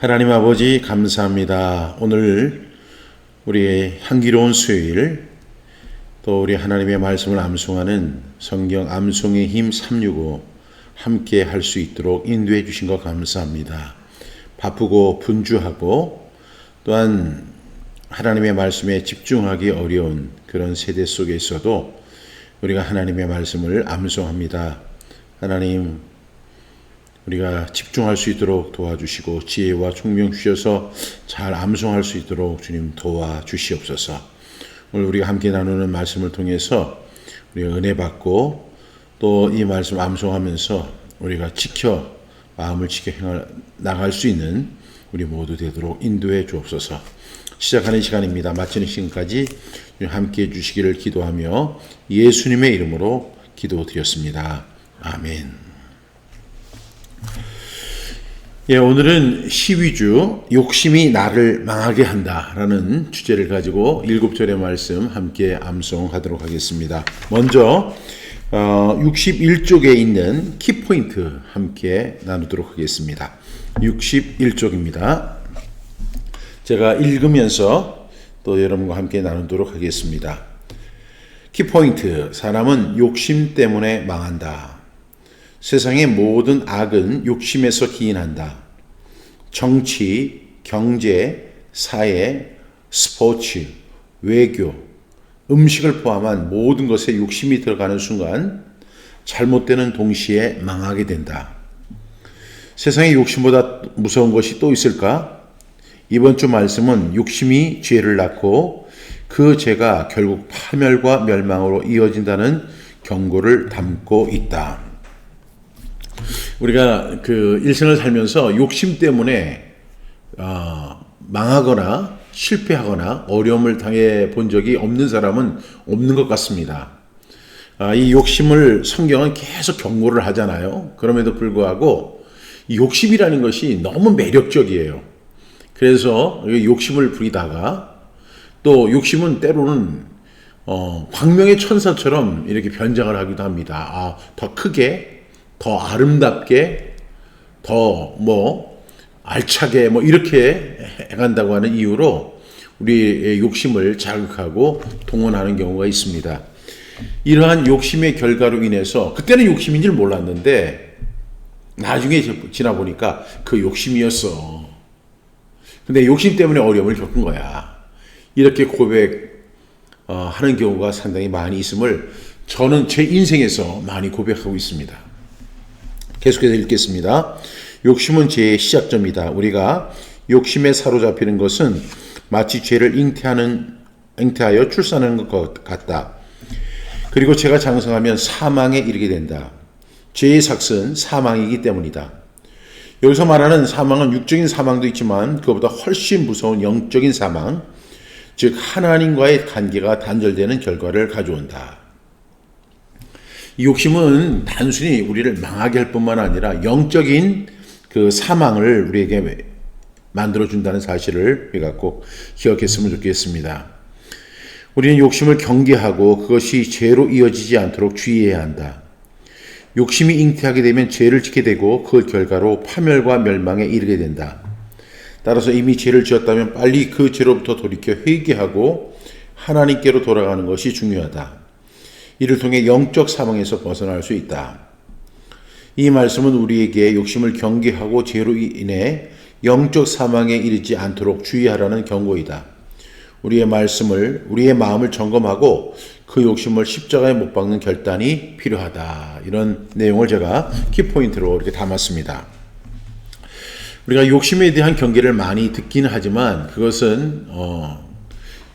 하나님 아버지 감사합니다. 오늘 우리의 향기로운 수요일 또 우리 하나님의 말씀을 암송하는 성경 암송의 힘 365 함께 할 수 있도록 인도해 주신 것 감사합니다. 바쁘고 분주하고 또한 하나님의 말씀에 집중하기 어려운 그런 세대 속에서도 우리가 하나님의 말씀을 암송합니다. 하나님 우리가 집중할 수 있도록 도와주시고 지혜와 총명 주셔서 잘 암송할 수 있도록 주님 도와주시옵소서. 오늘 우리가 함께 나누는 말씀을 통해서 우리가 은혜 받고 또 이 말씀 암송하면서 우리가 마음을 지켜 나갈 수 있는 우리 모두 되도록 인도해 주옵소서. 시작하는 시간입니다. 마치는 시간까지 함께 해 주시기를 기도하며 예수님의 이름으로 기도드렸습니다. 아멘. 오늘은 12주 욕심이 나를 망하게 한다라는 주제를 가지고 7절의 말씀 함께 암송하도록 하겠습니다. 먼저 61쪽에 있는 키포인트 함께 나누도록 하겠습니다. 61쪽입니다. 제가 읽으면서 또 여러분과 함께 나누도록 하겠습니다. 키포인트, 사람은 욕심 때문에 망한다. 세상의 모든 악은 욕심에서 기인한다. 정치, 경제, 사회, 스포츠, 외교, 음식을 포함한 모든 것에 욕심이 들어가는 순간 잘못되는 동시에 망하게 된다. 세상에 욕심보다 무서운 것이 또 있을까? 이번 주 말씀은 욕심이 죄를 낳고 그 죄가 결국 파멸과 멸망으로 이어진다는 경고를 담고 있다. 우리가 일생을 살면서 욕심 때문에 망하거나 실패하거나 어려움을 당해 본 적이 없는 사람은 없는 것 같습니다. 이 욕심을 성경은 계속 경고를 하잖아요. 그럼에도 불구하고 이 욕심이라는 것이 너무 매력적이에요. 그래서 욕심을 부리다가 또 욕심은 때로는 광명의 천사처럼 이렇게 변장을 하기도 합니다. 더 크게 더 아름답게, 더 알차게 이렇게 해간다고 하는 이유로 우리의 욕심을 자극하고 동원하는 경우가 있습니다. 이러한 욕심의 결과로 인해서 그때는 욕심인 줄 몰랐는데 나중에 지나 보니까 그 욕심이었어. 근데 욕심 때문에 어려움을 겪은 거야. 이렇게 고백하는 경우가 상당히 많이 있음을 저는 제 인생에서 많이 고백하고 있습니다. 계속해서 읽겠습니다. 욕심은 죄의 시작점이다. 우리가 욕심에 사로잡히는 것은 마치 죄를 잉태하여 출산하는 것 같다. 그리고 죄가 장성하면 사망에 이르게 된다. 죄의 삭은 사망이기 때문이다. 여기서 말하는 사망은 육적인 사망도 있지만 그것보다 훨씬 무서운 영적인 사망, 즉 하나님과의 관계가 단절되는 결과를 가져온다. 이 욕심은 단순히 우리를 망하게 할 뿐만 아니라 영적인 그 사망을 우리에게 만들어준다는 사실을 우리가 꼭 기억했으면 좋겠습니다. 우리는 욕심을 경계하고 그것이 죄로 이어지지 않도록 주의해야 한다. 욕심이 잉태하게 되면 죄를 짓게 되고 그 결과로 파멸과 멸망에 이르게 된다. 따라서 이미 죄를 지었다면 빨리 그 죄로부터 돌이켜 회개하고 하나님께로 돌아가는 것이 중요하다. 이를 통해 영적 사망에서 벗어날 수 있다. 이 말씀은 우리에게 욕심을 경계하고 죄로 인해 영적 사망에 이르지 않도록 주의하라는 경고이다. 우리의 마음을 점검하고 그 욕심을 십자가에 못 박는 결단이 필요하다. 이런 내용을 제가 키포인트로 이렇게 담았습니다. 우리가 욕심에 대한 경계를 많이 듣기는 하지만 그것은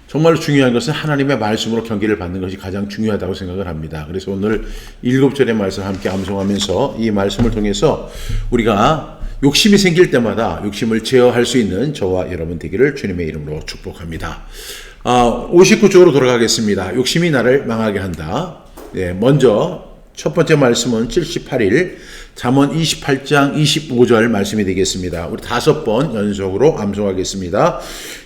정말로 중요한 것은 하나님의 말씀으로 경계를 받는 것이 가장 중요하다고 생각을 합니다. 그래서 오늘 7절의 말씀 함께 암송하면서 이 말씀을 통해서 우리가 욕심이 생길 때마다 욕심을 제어할 수 있는 저와 여러분 되기를 주님의 이름으로 축복합니다. 59쪽으로 돌아가겠습니다. 욕심이 나를 망하게 한다. 먼저 첫 번째 말씀은 78일 잠언 28장 25절 말씀이 되겠습니다. 우리 5번 연속으로 암송하겠습니다.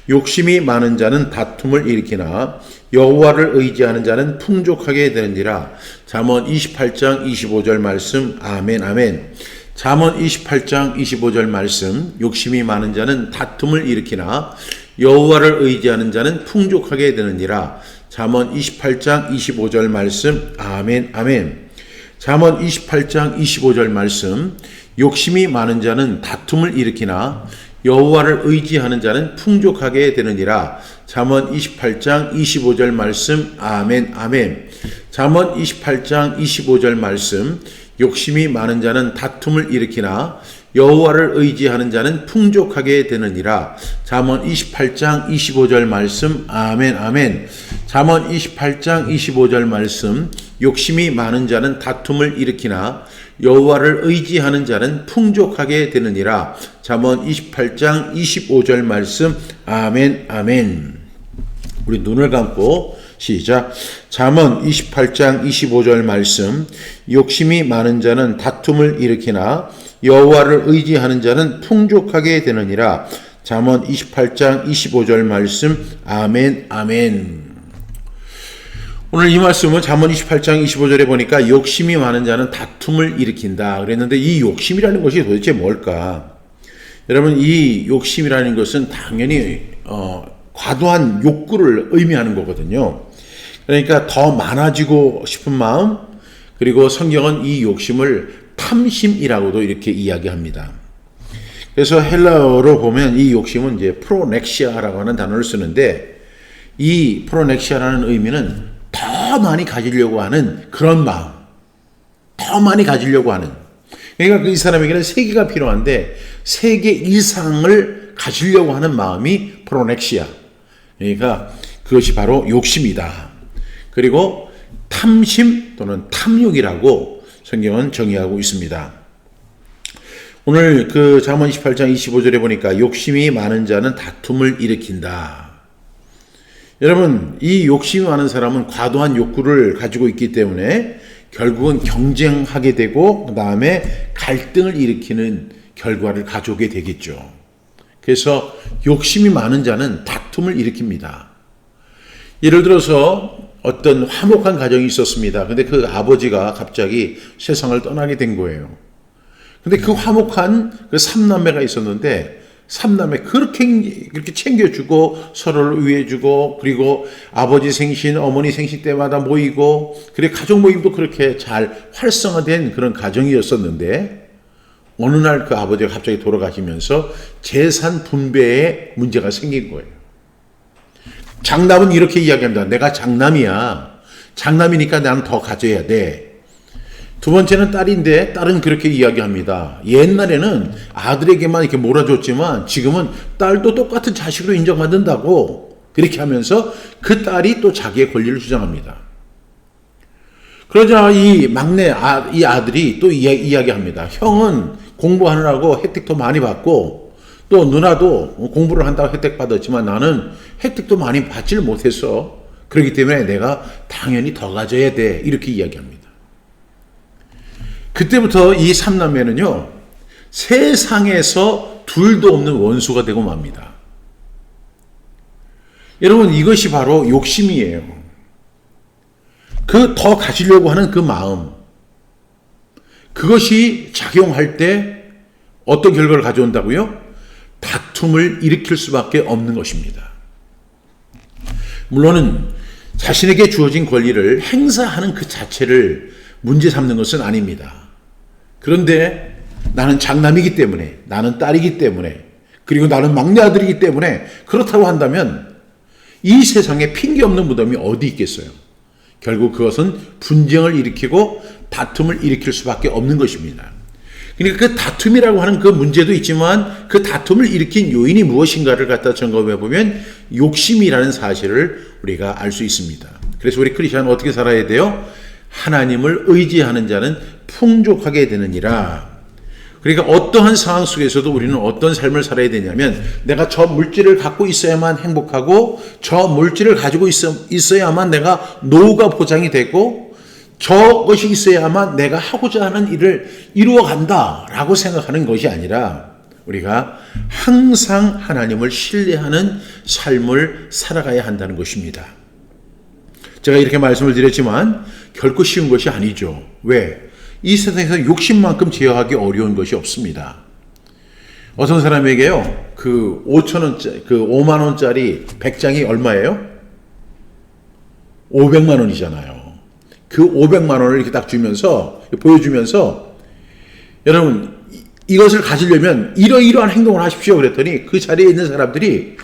욕심이 많은 자는 다툼을 일으키나 여호와를 의지하는 자는 풍족하게 되느니라. 잠언 28장 25절 말씀. 아멘 아멘. 잠언 28장 25절 말씀, 욕심이 많은 자는 다툼을 일으키나 여호와를 의지하는 자는 풍족하게 되느니라. 잠언 28장 25절 말씀. 아멘, 아멘. 잠언 28장 25절 말씀, 욕심이 많은 자는 다툼을 일으키나 여호와를 의지하는 자는 풍족하게 되느니라. 잠언 28장 25절 말씀. 아멘, 아멘. 잠언 28장 25절 말씀, 욕심이 많은 자는 다툼을 일으키나 여호와를 의지하는 자는 풍족하게 되느니라. 잠언 28장 25절 말씀. 아멘, 아멘. 잠언 28장 25절 말씀, 욕심이 많은 자는 다툼을 일으키나 여호와를 의지하는 자는 풍족하게 되느니라. 잠언 28장 25절 말씀. 아멘, 아멘. 우리 눈을 감고 시작. 잠언 28장 25절 말씀, 욕심이 많은 자는 다툼을 일으키나 여호와를 의지하는 자는 풍족하게 되느니라. 잠언 28장 25절 말씀. 아멘, 아멘. 오늘 이 말씀은 잠언 28장 25절에 보니까 욕심이 많은 자는 다툼을 일으킨다 그랬는데, 이 욕심이라는 것이 도대체 뭘까? 여러분, 이 욕심이라는 것은 당연히 과도한 욕구를 의미하는 거거든요. 그러니까 더 많아지고 싶은 마음, 그리고 성경은 이 욕심을 탐심이라고도 이렇게 이야기합니다. 그래서 헬라어로 보면 이 욕심은 이제 프로넥시아라고 하는 단어를 쓰는데, 이 프로넥시아라는 의미는 더 많이 가지려고 하는 그런 마음, 더 많이 가지려고 하는. 그러니까 이 사람에게는 3개가 필요한데 3개 이상을 가지려고 하는 마음이 프로넥시아. 그러니까 그것이 바로 욕심이다. 그리고 탐심 또는 탐욕이라고 성경은 정의하고 있습니다. 오늘 그 잠언 28장 25절에 보니까 욕심이 많은 자는 다툼을 일으킨다. 여러분, 이 욕심이 많은 사람은 과도한 욕구를 가지고 있기 때문에 결국은 경쟁하게 되고 그 다음에 갈등을 일으키는 결과를 가져오게 되겠죠. 그래서 욕심이 많은 자는 다툼을 일으킵니다. 예를 들어서 어떤 화목한 가정이 있었습니다. 근데 그 아버지가 갑자기 세상을 떠나게 된 거예요. 근데 그 화목한 그 3남매가 있었는데, 3남매 그렇게 챙겨주고 서로를 위해주고, 그리고 아버지 생신, 어머니 생신 때마다 모이고, 그리고 가족 모임도 그렇게 잘 활성화된 그런 가정이었었는데, 어느 날 그 아버지가 갑자기 돌아가시면서 재산 분배에 문제가 생긴 거예요. 장남은 이렇게 이야기합니다. 내가 장남이야. 장남이니까 나는 더 가져야 돼. 두 번째는 딸인데, 딸은 그렇게 이야기합니다. 옛날에는 아들에게만 이렇게 몰아줬지만 지금은 딸도 똑같은 자식으로 인정받는다고, 그렇게 하면서 그 딸이 또 자기의 권리를 주장합니다. 그러자 이 막내 이 아들이 또 이야기합니다. 형은 공부하느라고 혜택도 많이 받고, 또 누나도 공부를 한다고 혜택 받았지만 나는 혜택도 많이 받지를 못했어. 그렇기 때문에 내가 당연히 더 가져야 돼. 이렇게 이야기합니다. 그때부터 이 3남매는요, 세상에서 둘도 없는 원수가 되고 맙니다. 여러분, 이것이 바로 욕심이에요. 그 더 가지려고 하는 그 마음, 그것이 작용할 때 어떤 결과를 가져온다고요? 다툼을 일으킬 수밖에 없는 것입니다. 물론은 자신에게 주어진 권리를 행사하는 그 자체를 문제 삼는 것은 아닙니다. 그런데 나는 장남이기 때문에, 나는 딸이기 때문에, 그리고 나는 막내 아들이기 때문에 그렇다고 한다면 이 세상에 핑계 없는 무덤이 어디 있겠어요? 결국 그것은 분쟁을 일으키고 다툼을 일으킬 수밖에 없는 것입니다. 그러니까 그 다툼이라고 하는 그 문제도 있지만, 그 다툼을 일으킨 요인이 무엇인가를 갖다 점검해 보면 욕심이라는 사실을 우리가 알 수 있습니다. 그래서 우리 크리스천은 어떻게 살아야 돼요? 하나님을 의지하는 자는 풍족하게 되느니라. 그러니까 어떠한 상황 속에서도 우리는 어떤 삶을 살아야 되냐면, 내가 저 물질을 갖고 있어야만 행복하고, 저 물질을 가지고 있어야만 내가 노후가 보장이 되고, 저것이 있어야만 내가 하고자 하는 일을 이루어간다라고 생각하는 것이 아니라, 우리가 항상 하나님을 신뢰하는 삶을 살아가야 한다는 것입니다. 제가 이렇게 말씀을 드렸지만 결코 쉬운 것이 아니죠. 왜? 이 세상에서 욕심만큼 제어하기 어려운 것이 없습니다. 어떤 사람에게요, 그 5,000원짜리, 그 5만 원짜리 100장이 얼마예요? 500만 원이잖아요. 그 500만 원을 이렇게 딱 주면서, 보여주면서, 여러분, 이것을 가지려면 이러이러한 행동을 하십시오. 그랬더니 그 자리에 있는 사람들이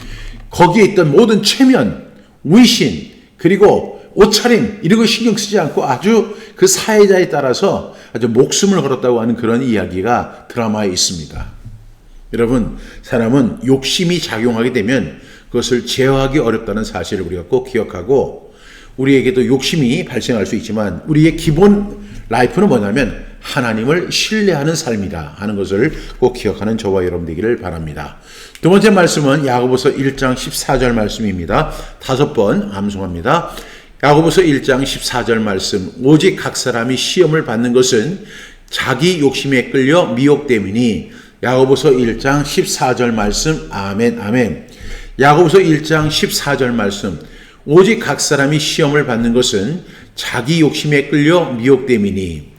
거기에 있던 모든 체면, 위신, 그리고 옷차림, 이런 거 신경 쓰지 않고 아주 그 사회자에 따라서 아주 목숨을 걸었다고 하는 그런 이야기가 드라마에 있습니다. 여러분, 사람은 욕심이 작용하게 되면 그것을 제어하기 어렵다는 사실을 우리가 꼭 기억하고, 우리에게도 욕심이 발생할 수 있지만 우리의 기본 라이프는 뭐냐면 하나님을 신뢰하는 삶이다 하는 것을 꼭 기억하는 저와 여러분 되기를 바랍니다. 두 번째 말씀은 야고보서 1장 14절 말씀입니다. 5번 암송합니다. 야고보서 1장 14절 말씀. 오직 각 사람이 시험을 받는 것은 자기 욕심에 끌려 미혹됨이니. 야고보서 1장 14절 말씀. 아멘, 아멘. 야고보서 1장 14절 말씀. 오직 각 사람이 시험을 받는 것은 자기 욕심에 끌려 미혹됨이니.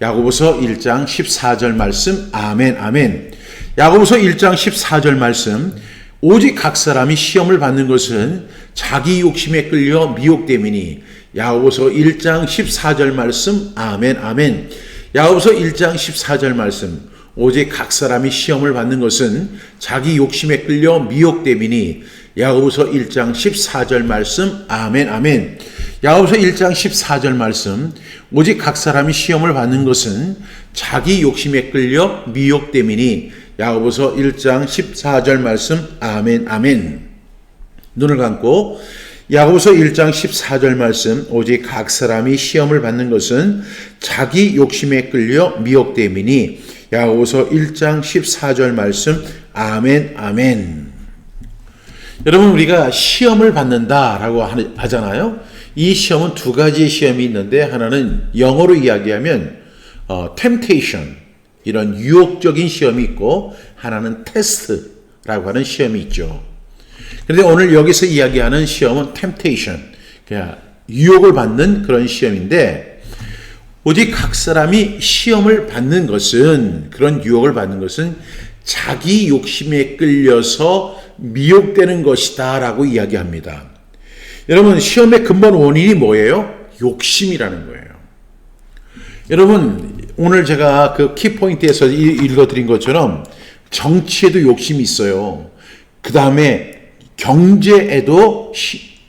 야고보서 1장 14절 말씀. 아멘, 아멘. 야고보서 1장 14절 말씀. 오직 각 사람이 시험을 받는 것은 자기 욕심에 끌려 미혹됨이니. 야고보서 1장 14절 말씀. 아멘, 아멘. 야고보서 1장 14절 말씀. 오직 각 사람이 시험을 받는 것은 자기 욕심에 끌려 미혹됨이니. 야고보서 1장 14절 말씀. 아멘, 아멘. 야고보서 1장 14절 말씀. 오직 각 사람이 시험을 받는 것은 자기 욕심에 끌려 미혹됨이니. 야고보서 1장 14절 말씀. 아멘, 아멘. 눈을 감고 야고보서 1장 14절 말씀. 오직 각 사람이 시험을 받는 것은 자기 욕심에 끌려 미혹됨이니. 야고보서 1장 14절 말씀. 아멘, 아멘. 여러분, 우리가 시험을 받는다라고 하잖아요. 이 시험은 두 가지의 시험이 있는데, 하나는 영어로 이야기하면 temptation, 이런 유혹적인 시험이 있고, 하나는 test라고 하는 시험이 있죠. 그런데 오늘 여기서 이야기하는 시험은 temptation, 그냥 유혹을 받는 그런 시험인데, 오직 각 사람이 시험을 받는 것은, 그런 유혹을 받는 것은 자기 욕심에 끌려서 미혹되는 것이다 라고 이야기합니다. 여러분, 시험의 근본 원인이 뭐예요? 욕심이라는 거예요. 여러분, 오늘 제가 그 키포인트에서 읽어드린 것처럼 정치에도 욕심이 있어요. 그 다음에 경제에도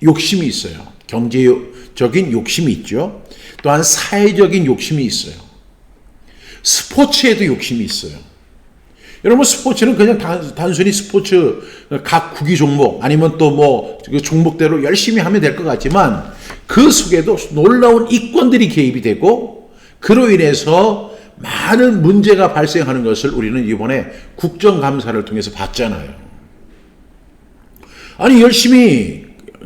욕심이 있어요. 경제적인 욕심이 있죠. 또한 사회적인 욕심이 있어요. 스포츠에도 욕심이 있어요. 여러분, 스포츠는 그냥 단순히 스포츠 각 구기 종목 아니면 또 뭐 종목대로 열심히 하면 될 것 같지만 그 속에도 놀라운 이권들이 개입이 되고 그로 인해서 많은 문제가 발생하는 것을 우리는 이번에 국정감사를 통해서 봤잖아요. 아니, 열심히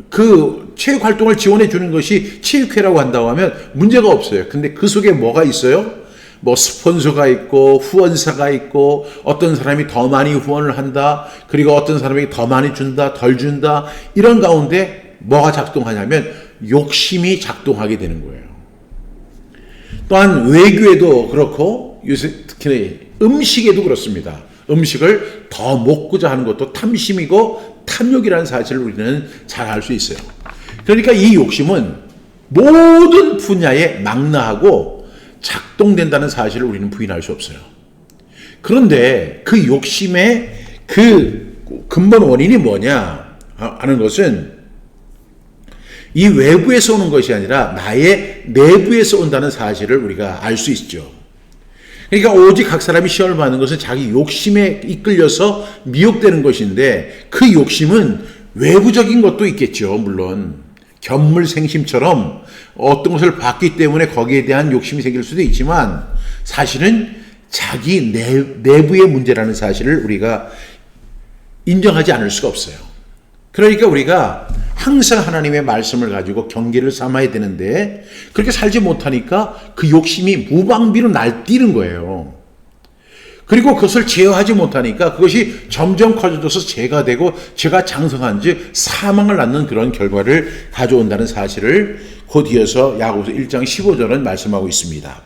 그 체육활동을 지원해 주는 것이 체육회라고 한다고 하면 문제가 없어요. 근데 그 속에 뭐가 있어요? 뭐 스폰서가 있고 후원사가 있고 어떤 사람이 더 많이 후원을 한다. 그리고 어떤 사람에게 더 많이 준다, 덜 준다. 이런 가운데 뭐가 작동하냐면 욕심이 작동하게 되는 거예요. 또한 외교에도 그렇고 요새 특히 음식에도 그렇습니다. 음식을 더 먹고자 하는 것도 탐심이고 탐욕이라는 사실을 우리는 잘 알 수 있어요. 그러니까 이 욕심은 모든 분야에 망라하고 작동된다는 사실을 우리는 부인할 수 없어요. 그런데 그 욕심의 그 근본 원인이 뭐냐 하는 것은 이 외부에서 오는 것이 아니라 나의 내부에서 온다는 사실을 우리가 알 수 있죠. 그러니까 오직 각 사람이 시험을 받는 것은 자기 욕심에 이끌려서 미혹되는 것인데 그 욕심은 외부적인 것도 있겠죠. 물론 견물생심처럼 어떤 것을 봤기 때문에 거기에 대한 욕심이 생길 수도 있지만 사실은 자기 내부의 문제라는 사실을 우리가 인정하지 않을 수가 없어요. 그러니까 우리가 항상 하나님의 말씀을 가지고 경계를 삼아야 되는데 그렇게 살지 못하니까 그 욕심이 무방비로 날뛰는 거예요. 그리고 그것을 제어하지 못하니까 그것이 점점 커져서 죄가 되고 죄가 장성한 즉 사망을 낳는 그런 결과를 가져온다는 사실을 곧 이어서 야고보서 1장 15절은 말씀하고 있습니다.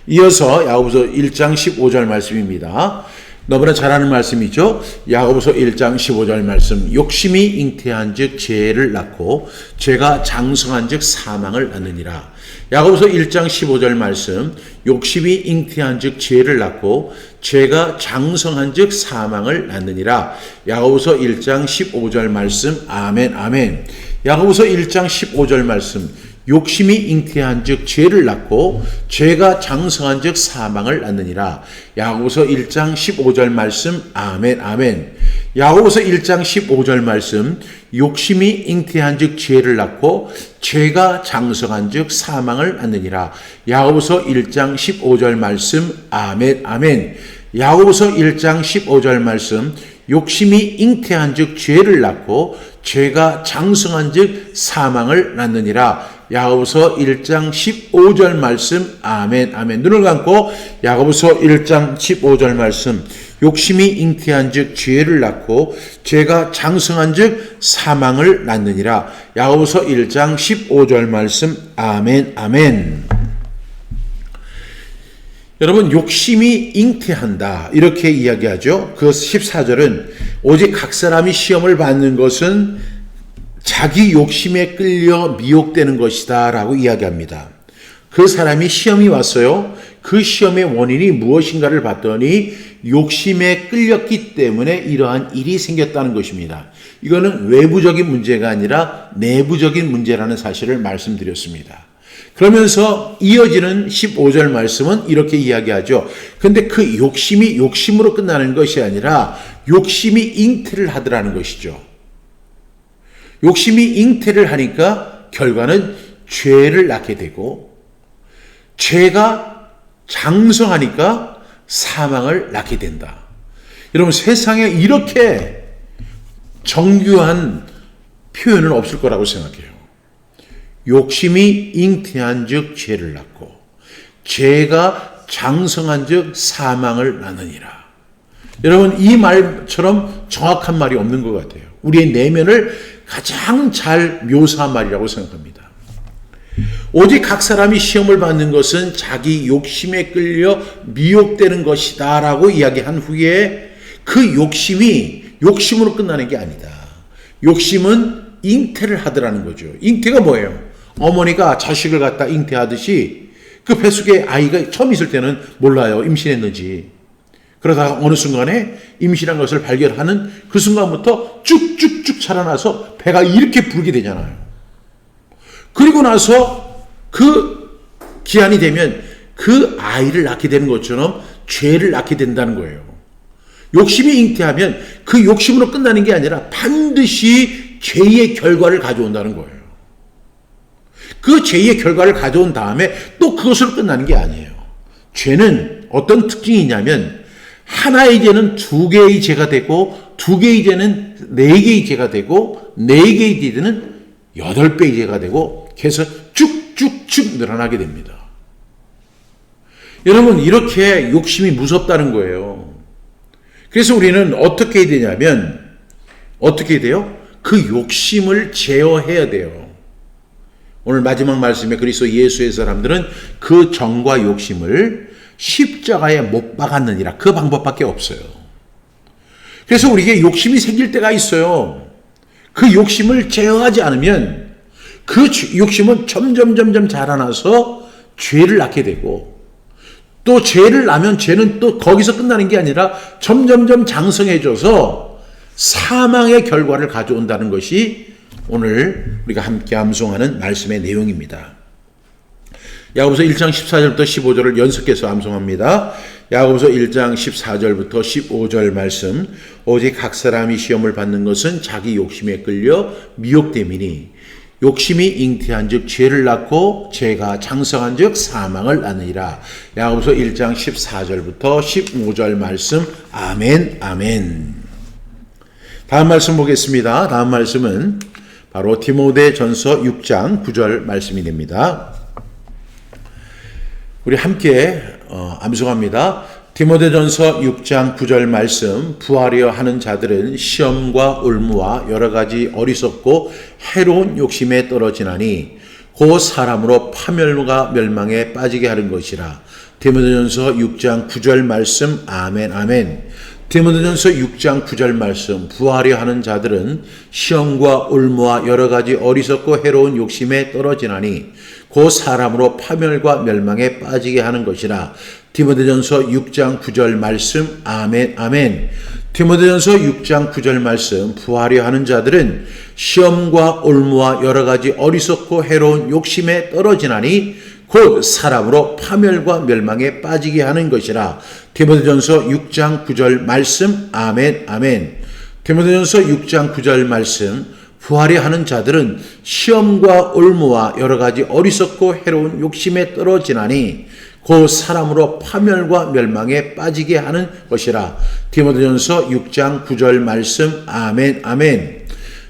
이어서 야고보서 1장 15절 말씀입니다. 너무나 잘 아는 말씀이죠. 야고보서 1장 15절 말씀. 욕심이 잉태한 즉 죄를 낳고 죄가 장성한 즉 사망을 낳느니라. 야고보서 1장 15절 말씀. 욕심이 잉태한 즉 죄를 낳고 죄가 장성한 즉 사망을 낳느니라. 야고보서 1장 15절 말씀. 아멘 아멘. 야고보서 1장 15절 말씀. 욕심이 잉태한 즉 죄를 낳고 죄가 장성한 즉 사망을 낳느니라. 야고보서 1장 15절 말씀. 아멘 아멘. 야고보서 1장 15절 말씀. 욕심이 잉태한 즉 죄를 낳고 죄가 장성한 즉 사망을 낳느니라. 야고보서 1장 15절 말씀. 아멘 아멘. 야고보서 1장 15절 말씀. 욕심이 잉태한 즉 죄를 낳고 죄가 장성한 즉 사망을 낳느니라. 야고보서 1장 15절 말씀. 아멘 아멘. 눈을 감고 야고보서 1장 15절 말씀. 욕심이 잉태한 즉 죄를 낳고 죄가 장성한 즉 사망을 낳느니라. 야고보서 1장 15절 말씀. 아멘 아멘. 여러분, 욕심이 잉태한다 이렇게 이야기하죠. 그 14절은 오직 각 사람이 시험을 받는 것은 자기 욕심에 끌려 미혹되는 것이다 라고 이야기합니다. 그 사람이 시험이 왔어요. 그 시험의 원인이 무엇인가를 봤더니 욕심에 끌렸기 때문에 이러한 일이 생겼다는 것입니다. 이거는 외부적인 문제가 아니라 내부적인 문제라는 사실을 말씀드렸습니다. 그러면서 이어지는 15절 말씀은 이렇게 이야기하죠. 그런데 그 욕심이 욕심으로 끝나는 것이 아니라 욕심이 잉태를 하더라는 것이죠. 욕심이 잉태를 하니까 결과는 죄를 낳게 되고 죄가 장성하니까 사망을 낳게 된다. 여러분, 세상에 이렇게 정교한 표현은 없을 거라고 생각해요. 욕심이 잉태한 즉 죄를 낳고 죄가 장성한 즉 사망을 낳느니라. 여러분, 이 말처럼 정확한 말이 없는 것 같아요. 우리의 내면을 가장 잘 묘사한 말이라고 생각합니다. 오직 각 사람이 시험을 받는 것은 자기 욕심에 끌려 미혹되는 것이다 라고 이야기한 후에 그 욕심이 욕심으로 끝나는 게 아니다. 욕심은 잉태를 하더라는 거죠. 잉태가 뭐예요? 어머니가 자식을 갖다 잉태하듯이 그 뱃속에 아이가 처음 있을 때는 몰라요. 임신했는지. 그러다가 어느 순간에 임신한 것을 발견하는 그 순간부터 쭉쭉쭉 자라나서 배가 이렇게 부르게 되잖아요. 그리고 나서 그 기한이 되면 그 아이를 낳게 되는 것처럼 죄를 낳게 된다는 거예요. 욕심이 잉태하면 그 욕심으로 끝나는 게 아니라 반드시 죄의 결과를 가져온다는 거예요. 그 죄의 결과를 가져온 다음에 또 그것으로 끝나는 게 아니에요. 죄는 어떤 특징이 있냐면 하나의 죄는 두 개의 죄가 되고 두 개의 죄는 네 개의 죄가 되고 네 개의 죄는 8배의 죄가 되고 계속 쭉쭉쭉 늘어나게 됩니다. 여러분, 이렇게 욕심이 무섭다는 거예요. 그래서 우리는 어떻게 해야 되냐면 어떻게 해야 돼요? 그 욕심을 제어해야 돼요. 오늘 마지막 말씀에 그리스도 예수의 사람들은 그 정과 욕심을 십자가에 못 박았느니라. 그 방법밖에 없어요. 그래서 우리에게 욕심이 생길 때가 있어요. 그 욕심을 제어하지 않으면 그 욕심은 점점 자라나서 죄를 낳게 되고 또 죄를 낳으면 죄는 또 거기서 끝나는 게 아니라 점점 장성해져서 사망의 결과를 가져온다는 것이 오늘 우리가 함께 암송하는 말씀의 내용입니다. 야고보서 1장 14절부터 15절을 연속해서 암송합니다. 야고보서 1장 14절부터 15절 말씀. 오직 각 사람이 시험을 받는 것은 자기 욕심에 끌려 미혹됨이니 욕심이 잉태한 즉 죄를 낳고 죄가 장성한 즉 사망을 낳느니라. 야고보서 1장 14절부터 15절 말씀. 아멘 아멘. 다음 말씀 보겠습니다. 다음 말씀은 바로 디모데전서 6장 9절 말씀이 됩니다. 우리 함께 암송합니다. 디모데전서 6장 9절 말씀. 부하려 하는 자들은 시험과 올무와 여러 가지 어리석고 해로운 욕심에 떨어지나니 곧 사람으로 파멸과 멸망에 빠지게 하는 것이라. 디모데전서 6장 9절 말씀. 아멘 아멘. 디모데전서 6장 9절 말씀. 부하려 하는 자들은 시험과 올무와 여러 가지 어리석고 해로운 욕심에 떨어지나니 그 사람으로 파멸과 멸망에 빠지게 하는 것이라. 디모데전서 6장 9절 말씀. 아멘 아멘. 디모데전서 6장 9절 말씀. 부하려 하는 자들은 시험과 올무와 여러 가지 어리석고 해로운 욕심에 떨어지나니 곧 사람으로 파멸과 멸망에 빠지게 하는 것이라. 디모데전서 6장 9절 말씀. 아멘 아멘. 디모데전서 6장 9절 말씀. 부하려 하는 자들은 시험과 올무와 여러 가지 어리석고 해로운 욕심에 떨어지나니 그 사람으로 파멸과 멸망에 빠지게 하는 것이라. 디모데전서 6장 9절 말씀. 아멘 아멘.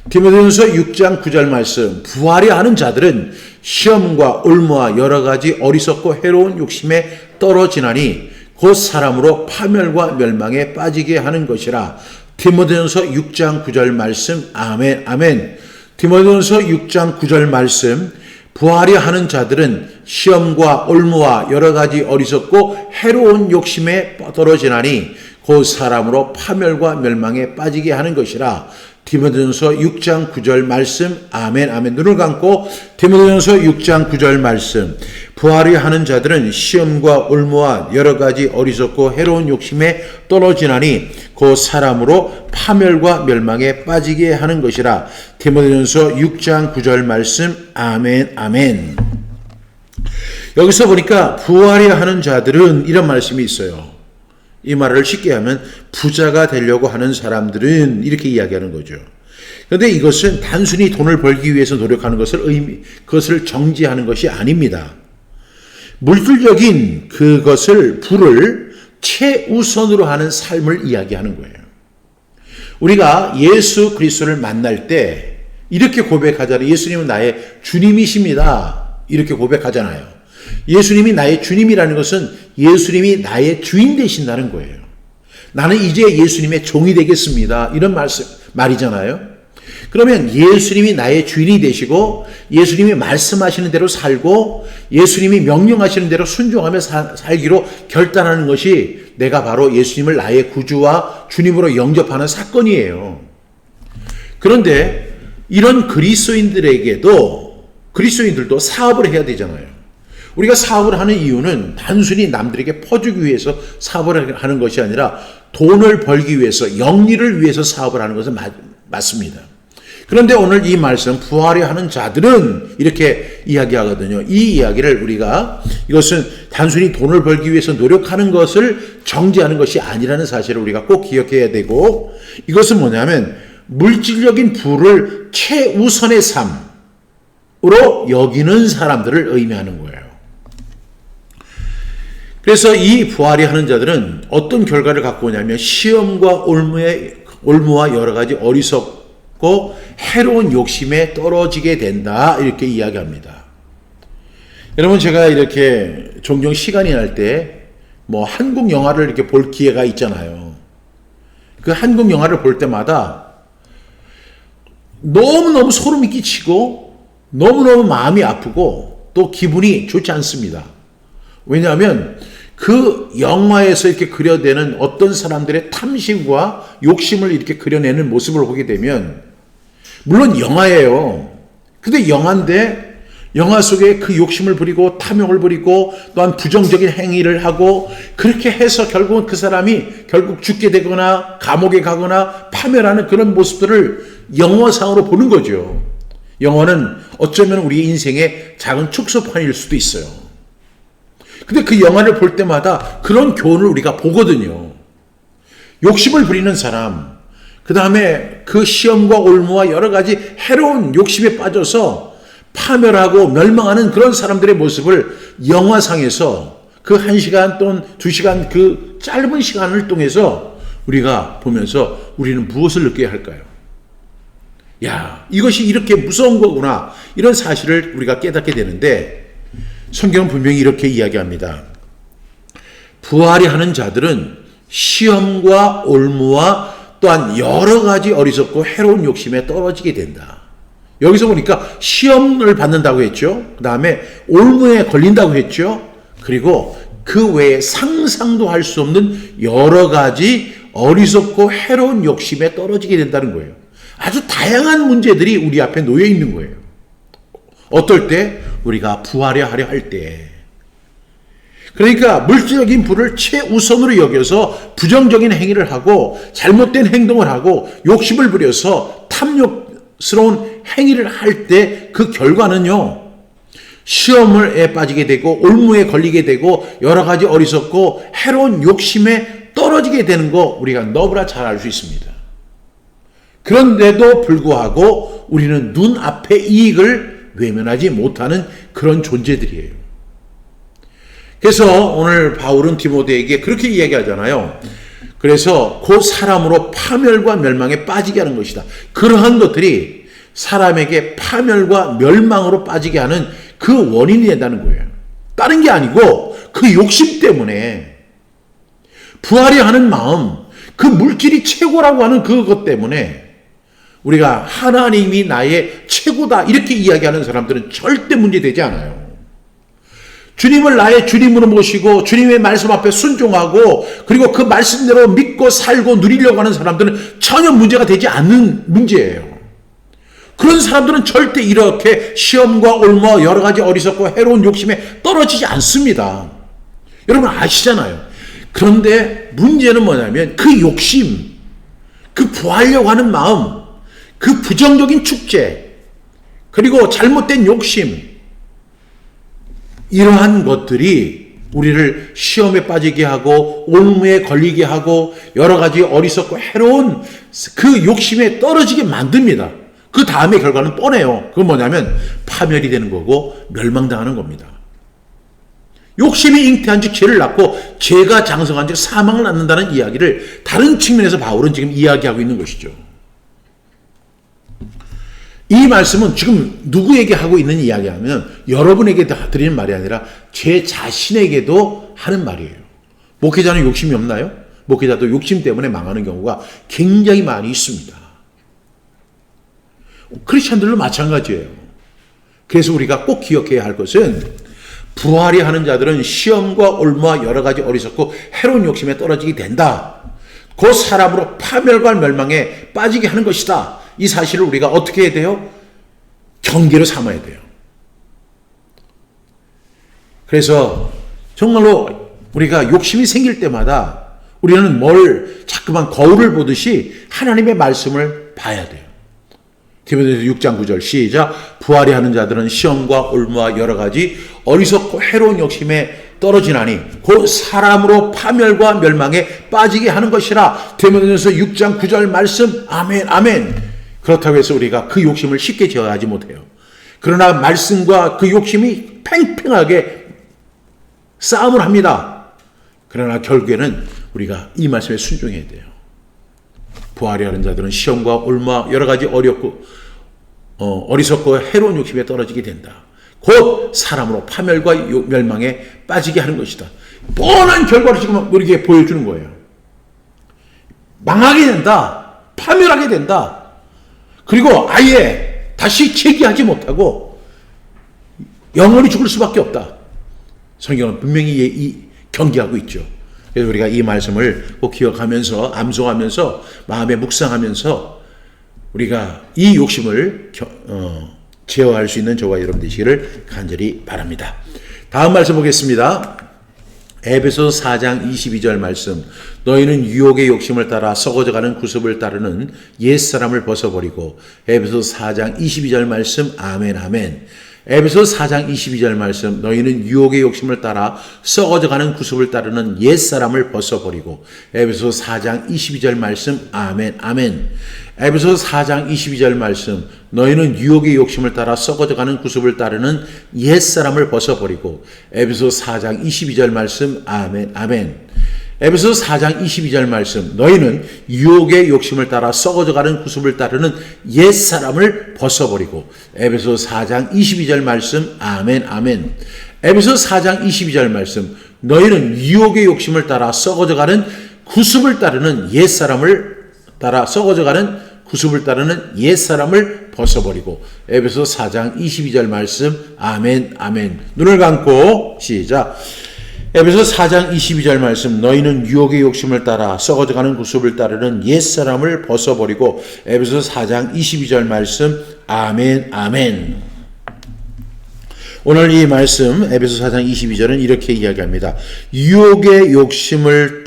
디모데전서 6장 9절 말씀. 부하려 하는 자들은 시험과 올무와 여러 가지 어리석고 해로운 욕심에 떨어지나니 그 사람으로 파멸과 멸망에 빠지게 하는 것이라. 디모데전서 6장 9절 말씀. 아멘 아멘. 디모데전서 6장 9절 말씀. 부하려 하는 자들은 시험과 올무와 여러 가지 어리석고 해로운 욕심에 떨어지나니 그 사람으로 파멸과 멸망에 빠지게 하는 것이라. 디모데전서 6장 9절 말씀. 아멘 아멘. 눈을 감고 디모데전서 6장 9절 말씀. 부하려 하는 자들은 시험과 올무와 여러 가지 어리석고 해로운 욕심에 떨어지나니 그 사람으로 파멸과 멸망에 빠지게 하는 것이라. 디모데전서 6장 9절 말씀. 아멘 아멘. 여기서 보니까 부하려 하는 자들은 이런 말씀이 있어요. 이 말을 쉽게 하면 부자가 되려고 하는 사람들은 이렇게 이야기하는 거죠. 그런데 이것은 단순히 돈을 벌기 위해서 노력하는 그것을 정지하는 것이 아닙니다. 물질적인 부를 최우선으로 하는 삶을 이야기하는 거예요. 우리가 예수 그리스도를 만날 때 이렇게 고백하잖아요. 예수님은 나의 주님이십니다. 이렇게 고백하잖아요. 예수님이 나의 주님이라는 것은 예수님이 나의 주인 되신다는 거예요. 나는 이제 예수님의 종이 되겠습니다. 이런 말이잖아요. 그러면 예수님이 나의 주인이 되시고 예수님이 말씀하시는 대로 살고 예수님이 명령하시는 대로 순종하며 살기로 결단하는 것이 내가 바로 예수님을 나의 구주와 주님으로 영접하는 사건이에요. 그런데 이런 그리스도인들도 사업을 해야 되잖아요. 우리가 사업을 하는 이유는 단순히 남들에게 퍼주기 위해서 사업을 하는 것이 아니라 돈을 벌기 위해서, 영리를 위해서 사업을 하는 것은 맞습니다. 그런데 오늘 이 말씀, 부하려 하는 자들은 이렇게 이야기하거든요. 이 이야기를 이것은 단순히 돈을 벌기 위해서 노력하는 것을 정지하는 것이 아니라는 사실을 우리가 꼭 기억해야 되고, 이것은 뭐냐면 물질적인 부를 최우선의 삶으로 여기는 사람들을 의미하는 거예요. 그래서 이 부하려 하는 자들은 어떤 결과를 갖고 오냐면 시험과 올무와 여러 가지 어리석고 해로운 욕심에 떨어지게 된다. 이렇게 이야기합니다. 여러분, 제가 이렇게 종종 시간이 날 때 한국 영화를 이렇게 볼 기회가 있잖아요. 그 한국 영화를 볼 때마다 너무너무 소름이 끼치고 너무너무 마음이 아프고 또 기분이 좋지 않습니다. 왜냐하면 그 영화에서 이렇게 그려내는 어떤 사람들의 탐심과 욕심을 이렇게 그려내는 모습을 보게 되면, 물론 영화예요. 근데 영화인데 영화 속에 그 욕심을 부리고 탐욕을 부리고 또한 부정적인 행위를 하고 그렇게 해서 결국은 그 사람이 결국 죽게 되거나 감옥에 가거나 파멸하는 그런 모습들을 영화상으로 보는 거죠. 영화는 어쩌면 우리 인생의 작은 축소판일 수도 있어요. 근데 그 영화를 볼 때마다 그런 교훈을 우리가 보거든요. 욕심을 부리는 사람, 그 다음에 그 시험과 올무와 여러 가지 해로운 욕심에 빠져서 파멸하고 멸망하는 그런 사람들의 모습을 영화상에서 그 1시간 또는 2시간 그 짧은 시간을 통해서 우리가 보면서 우리는 무엇을 느껴야 할까요? 야, 이것이 이렇게 무서운 거구나. 이런 사실을 우리가 깨닫게 되는데, 성경은 분명히 이렇게 이야기합니다. 부하려 하는 자들은 시험과 올무와 또한 여러 가지 어리석고 해로운 욕심에 떨어지게 된다. 여기서 보니까 시험을 받는다고 했죠. 그 다음에 올무에 걸린다고 했죠. 그리고 그 외에 상상도 할 수 없는 여러 가지 어리석고 해로운 욕심에 떨어지게 된다는 거예요. 아주 다양한 문제들이 우리 앞에 놓여 있는 거예요. 어떨 때? 우리가 부하려 하려 할 때. 그러니까 물질적인 부를 최우선으로 여겨서 부정적인 행위를 하고 잘못된 행동을 하고 욕심을 부려서 탐욕스러운 행위를 할 때 그 결과는요, 시험에 빠지게 되고 올무에 걸리게 되고 여러 가지 어리석고 해로운 욕심에 떨어지게 되는 거 우리가 너무나 잘 알 수 있습니다. 그런데도 불구하고 우리는 눈앞의 이익을 외면하지 못하는 그런 존재들이에요. 그래서 오늘 바울은 디모데에게 그렇게 이야기하잖아요. 그래서 곧 사람으로 파멸과 멸망에 빠지게 하는 것이다. 그러한 것들이 사람에게 파멸과 멸망으로 빠지게 하는 그 원인이 된다는 거예요. 다른 게 아니고 그 욕심 때문에, 부하려 하는 마음, 그 물질이 최고라고 하는 그것 때문에 우리가 하나님이 나의 최고다 이렇게 이야기하는 사람들은 절대 문제되지 않아요. 주님을 나의 주님으로 모시고 주님의 말씀 앞에 순종하고 그리고 그 말씀대로 믿고 살고 누리려고 하는 사람들은 전혀 문제가 되지 않는 문제예요. 그런 사람들은 절대 이렇게 시험과 올무와 여러 가지 어리석고 해로운 욕심에 떨어지지 않습니다. 여러분 아시잖아요. 그런데 문제는 뭐냐면 그 욕심, 그 부하려고 하는 마음, 그 부정적인 축제, 그리고 잘못된 욕심, 이러한 것들이 우리를 시험에 빠지게 하고 올무에 걸리게 하고 여러 가지 어리석고 해로운 그 욕심에 떨어지게 만듭니다. 그 다음의 결과는 뻔해요. 그건 뭐냐면 파멸이 되는 거고 멸망당하는 겁니다. 욕심이 잉태한 즉 죄를 낳고 죄가 장성한 즉 사망을 낳는다는 이야기를 다른 측면에서 바울은 지금 이야기하고 있는 것이죠. 이 말씀은 지금 누구에게 하고 있는 이야기하면 여러분에게 드리는 말이 아니라 제 자신에게도 하는 말이에요. 목회자는 욕심이 없나요? 목회자도 욕심 때문에 망하는 경우가 굉장히 많이 있습니다. 크리스찬들도 마찬가지예요. 그래서 우리가 꼭 기억해야 할 것은 부하려 하는 자들은 시험과 올무와 여러 가지 어리석고 해로운 욕심에 떨어지게 된다. 그 사람으로 파멸과 멸망에 빠지게 하는 것이다. 이 사실을 우리가 어떻게 해야 돼요? 경계로 삼아야 돼요. 그래서 정말로 우리가 욕심이 생길 때마다 우리는 자꾸만 거울을 보듯이 하나님의 말씀을 봐야 돼요. 디모데후서 6장 9절 시작. 부하려 하는 자들은 시험과 올무와 여러 가지 어리석고 해로운 욕심에 떨어지나니 곧 사람으로 파멸과 멸망에 빠지게 하는 것이라. 디모데후서 6장 9절 말씀. 아멘 아멘. 그렇다고 해서 우리가 그 욕심을 쉽게 제어하지 못해요. 그러나 말씀과 그 욕심이 팽팽하게 싸움을 합니다. 그러나 결국에는 우리가 이 말씀에 순종해야 돼요. 부하려 하는 자들은 시험과 올무와 여러 가지 어리석고 해로운 욕심에 떨어지게 된다. 곧 사람으로 파멸과 멸망에 빠지게 하는 것이다. 뻔한 결과를 지금 우리에게 보여주는 거예요. 망하게 된다. 파멸하게 된다. 그리고 아예 다시 재기하지 못하고 영원히 죽을 수밖에 없다. 성경은 분명히 경계하고 있죠. 그래서 우리가 이 말씀을 꼭 기억하면서 암송하면서 마음에 묵상하면서 우리가 이 욕심을 제어할 수 있는 저와 여러분 되시기를 간절히 바랍니다. 다음 말씀 보겠습니다. 에베소서 4장 22절 말씀. 너희는 유혹의 욕심을 따라 썩어져가는 구습을 따르는 옛사람을 벗어버리고. 에베소서 4장 22절 말씀. 아멘 아멘. 에베소서 4장 22절 말씀. 너희는 유혹의 욕심을 따라 썩어져가는 구습을 따르는 옛사람을 벗어버리고. 에베소서 4장 22절 말씀. 아멘 아멘. 에베소서 4장 22절 말씀. 너희는 유혹의 욕심을 따라 썩어져가는 구습을 따르는 옛사람을 벗어버리고. 에베소서 4장 22절 말씀. 아멘 아멘. 에베소서 4장 22절 말씀. 너희는 유혹의 욕심을 따라 썩어져가는 구습을 따르는 옛사람을 벗어버리고. 에베소서 4장 22절 말씀. 아멘 아멘. 에베소서 4장 22절 말씀. 너희는 유혹의 욕심을 따라 썩어져가는 구습을 따르는 옛사람을 옛사람을 벗어버리고. 에베소서 4장 22절 말씀. 아멘 아멘. 눈을 감고 시작. 에베소 4장 22절 말씀, 너희는 유혹의 욕심을 따라 썩어져가는 구습을 따르는 옛사람을 벗어버리고, 에베소 4장 22절 말씀, 아멘 아멘. 오늘 이 말씀 에베소 4장 22절은 이렇게 이야기합니다. 유혹의 욕심을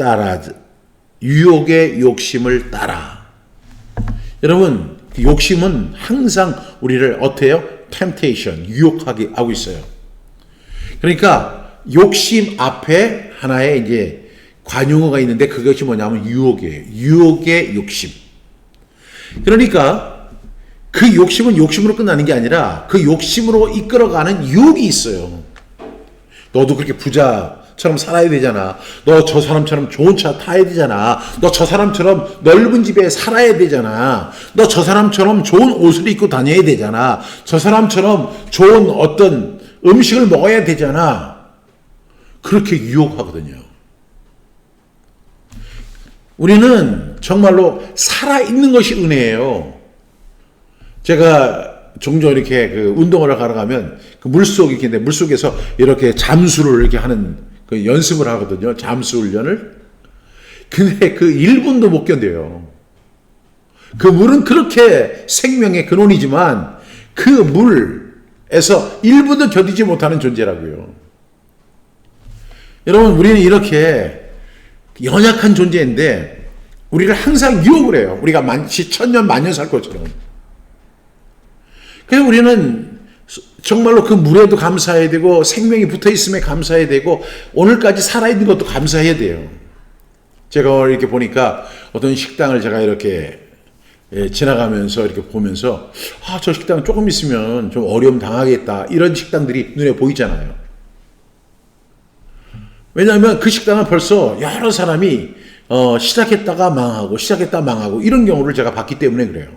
따라. 여러분, 욕심은 항상 우리를 어때요? temptation, 유혹하게 하고 있어요. 그러니까 욕심 앞에 하나의 이제 관용어가 있는데, 그것이 뭐냐면 유혹이에요. 유혹의 욕심. 그러니까 그 욕심은 욕심으로 끝나는 게 아니라 그 욕심으로 이끌어가는 유혹이 있어요. 너도 그렇게 부자처럼 살아야 되잖아. 너 저 사람처럼 좋은 차 타야 되잖아. 너 저 사람처럼 넓은 집에 살아야 되잖아. 너 저 사람처럼 좋은 옷을 입고 다녀야 되잖아. 저 사람처럼 좋은 어떤 음식을 먹어야 되잖아. 그렇게 유혹하거든요. 우리는 정말로 살아있는 것이 은혜예요. 제가 종종 이렇게 그 운동을 하러 가면 그 물속이 있는데, 물속에서 이렇게 잠수를 이렇게 하는 그 연습을 하거든요. 잠수 훈련을. 근데 그 1분도 못 견뎌요. 그 물은 그렇게 생명의 근원이지만 그 물에서 1분도 견디지 못하는 존재라고요. 여러분, 우리는 이렇게 연약한 존재인데 우리를 항상 유혹을 해요. 우리가 천년 만년 살 것처럼. 그래서 우리는 정말로 그 물에도 감사해야 되고, 생명이 붙어 있음에 감사해야 되고, 오늘까지 살아있는 것도 감사해야 돼요. 제가 이렇게 보니까 어떤 식당을 제가 이렇게 지나가면서 이렇게 보면서, 저 식당 조금 있으면 좀 어려움 당하겠다, 이런 식당들이 눈에 보이잖아요. 왜냐하면 그 식당은 벌써 여러 사람이 시작했다가 망하고 이런 경우를 제가 봤기 때문에 그래요.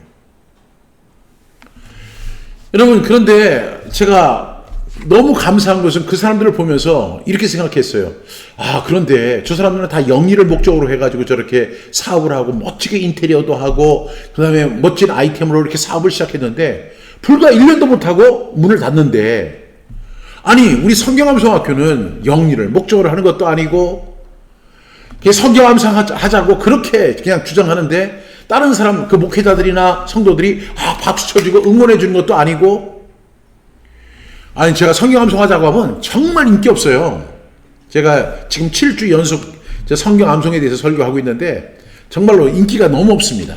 여러분, 그런데 제가 너무 감사한 것은 그 사람들을 보면서 이렇게 생각했어요. 그런데 저 사람들은 다 영리를 목적으로 해가지고 저렇게 사업을 하고 멋지게 인테리어도 하고 그 다음에 멋진 아이템으로 이렇게 사업을 시작했는데 불과 1년도 못하고 문을 닫는데, 아니, 우리 성경암성학교는 영리를 목적으로 하는 것도 아니고 성경암성하자고 그렇게 그냥 주장하는데, 다른 사람, 그 목회자들이나 성도들이 박수 쳐주고 응원해 주는 것도 아니고, 아니, 제가 성경암성하자고 하면 정말 인기 없어요. 제가 지금 7주 연속 성경암성에 대해서 설교하고 있는데 정말로 인기가 너무 없습니다.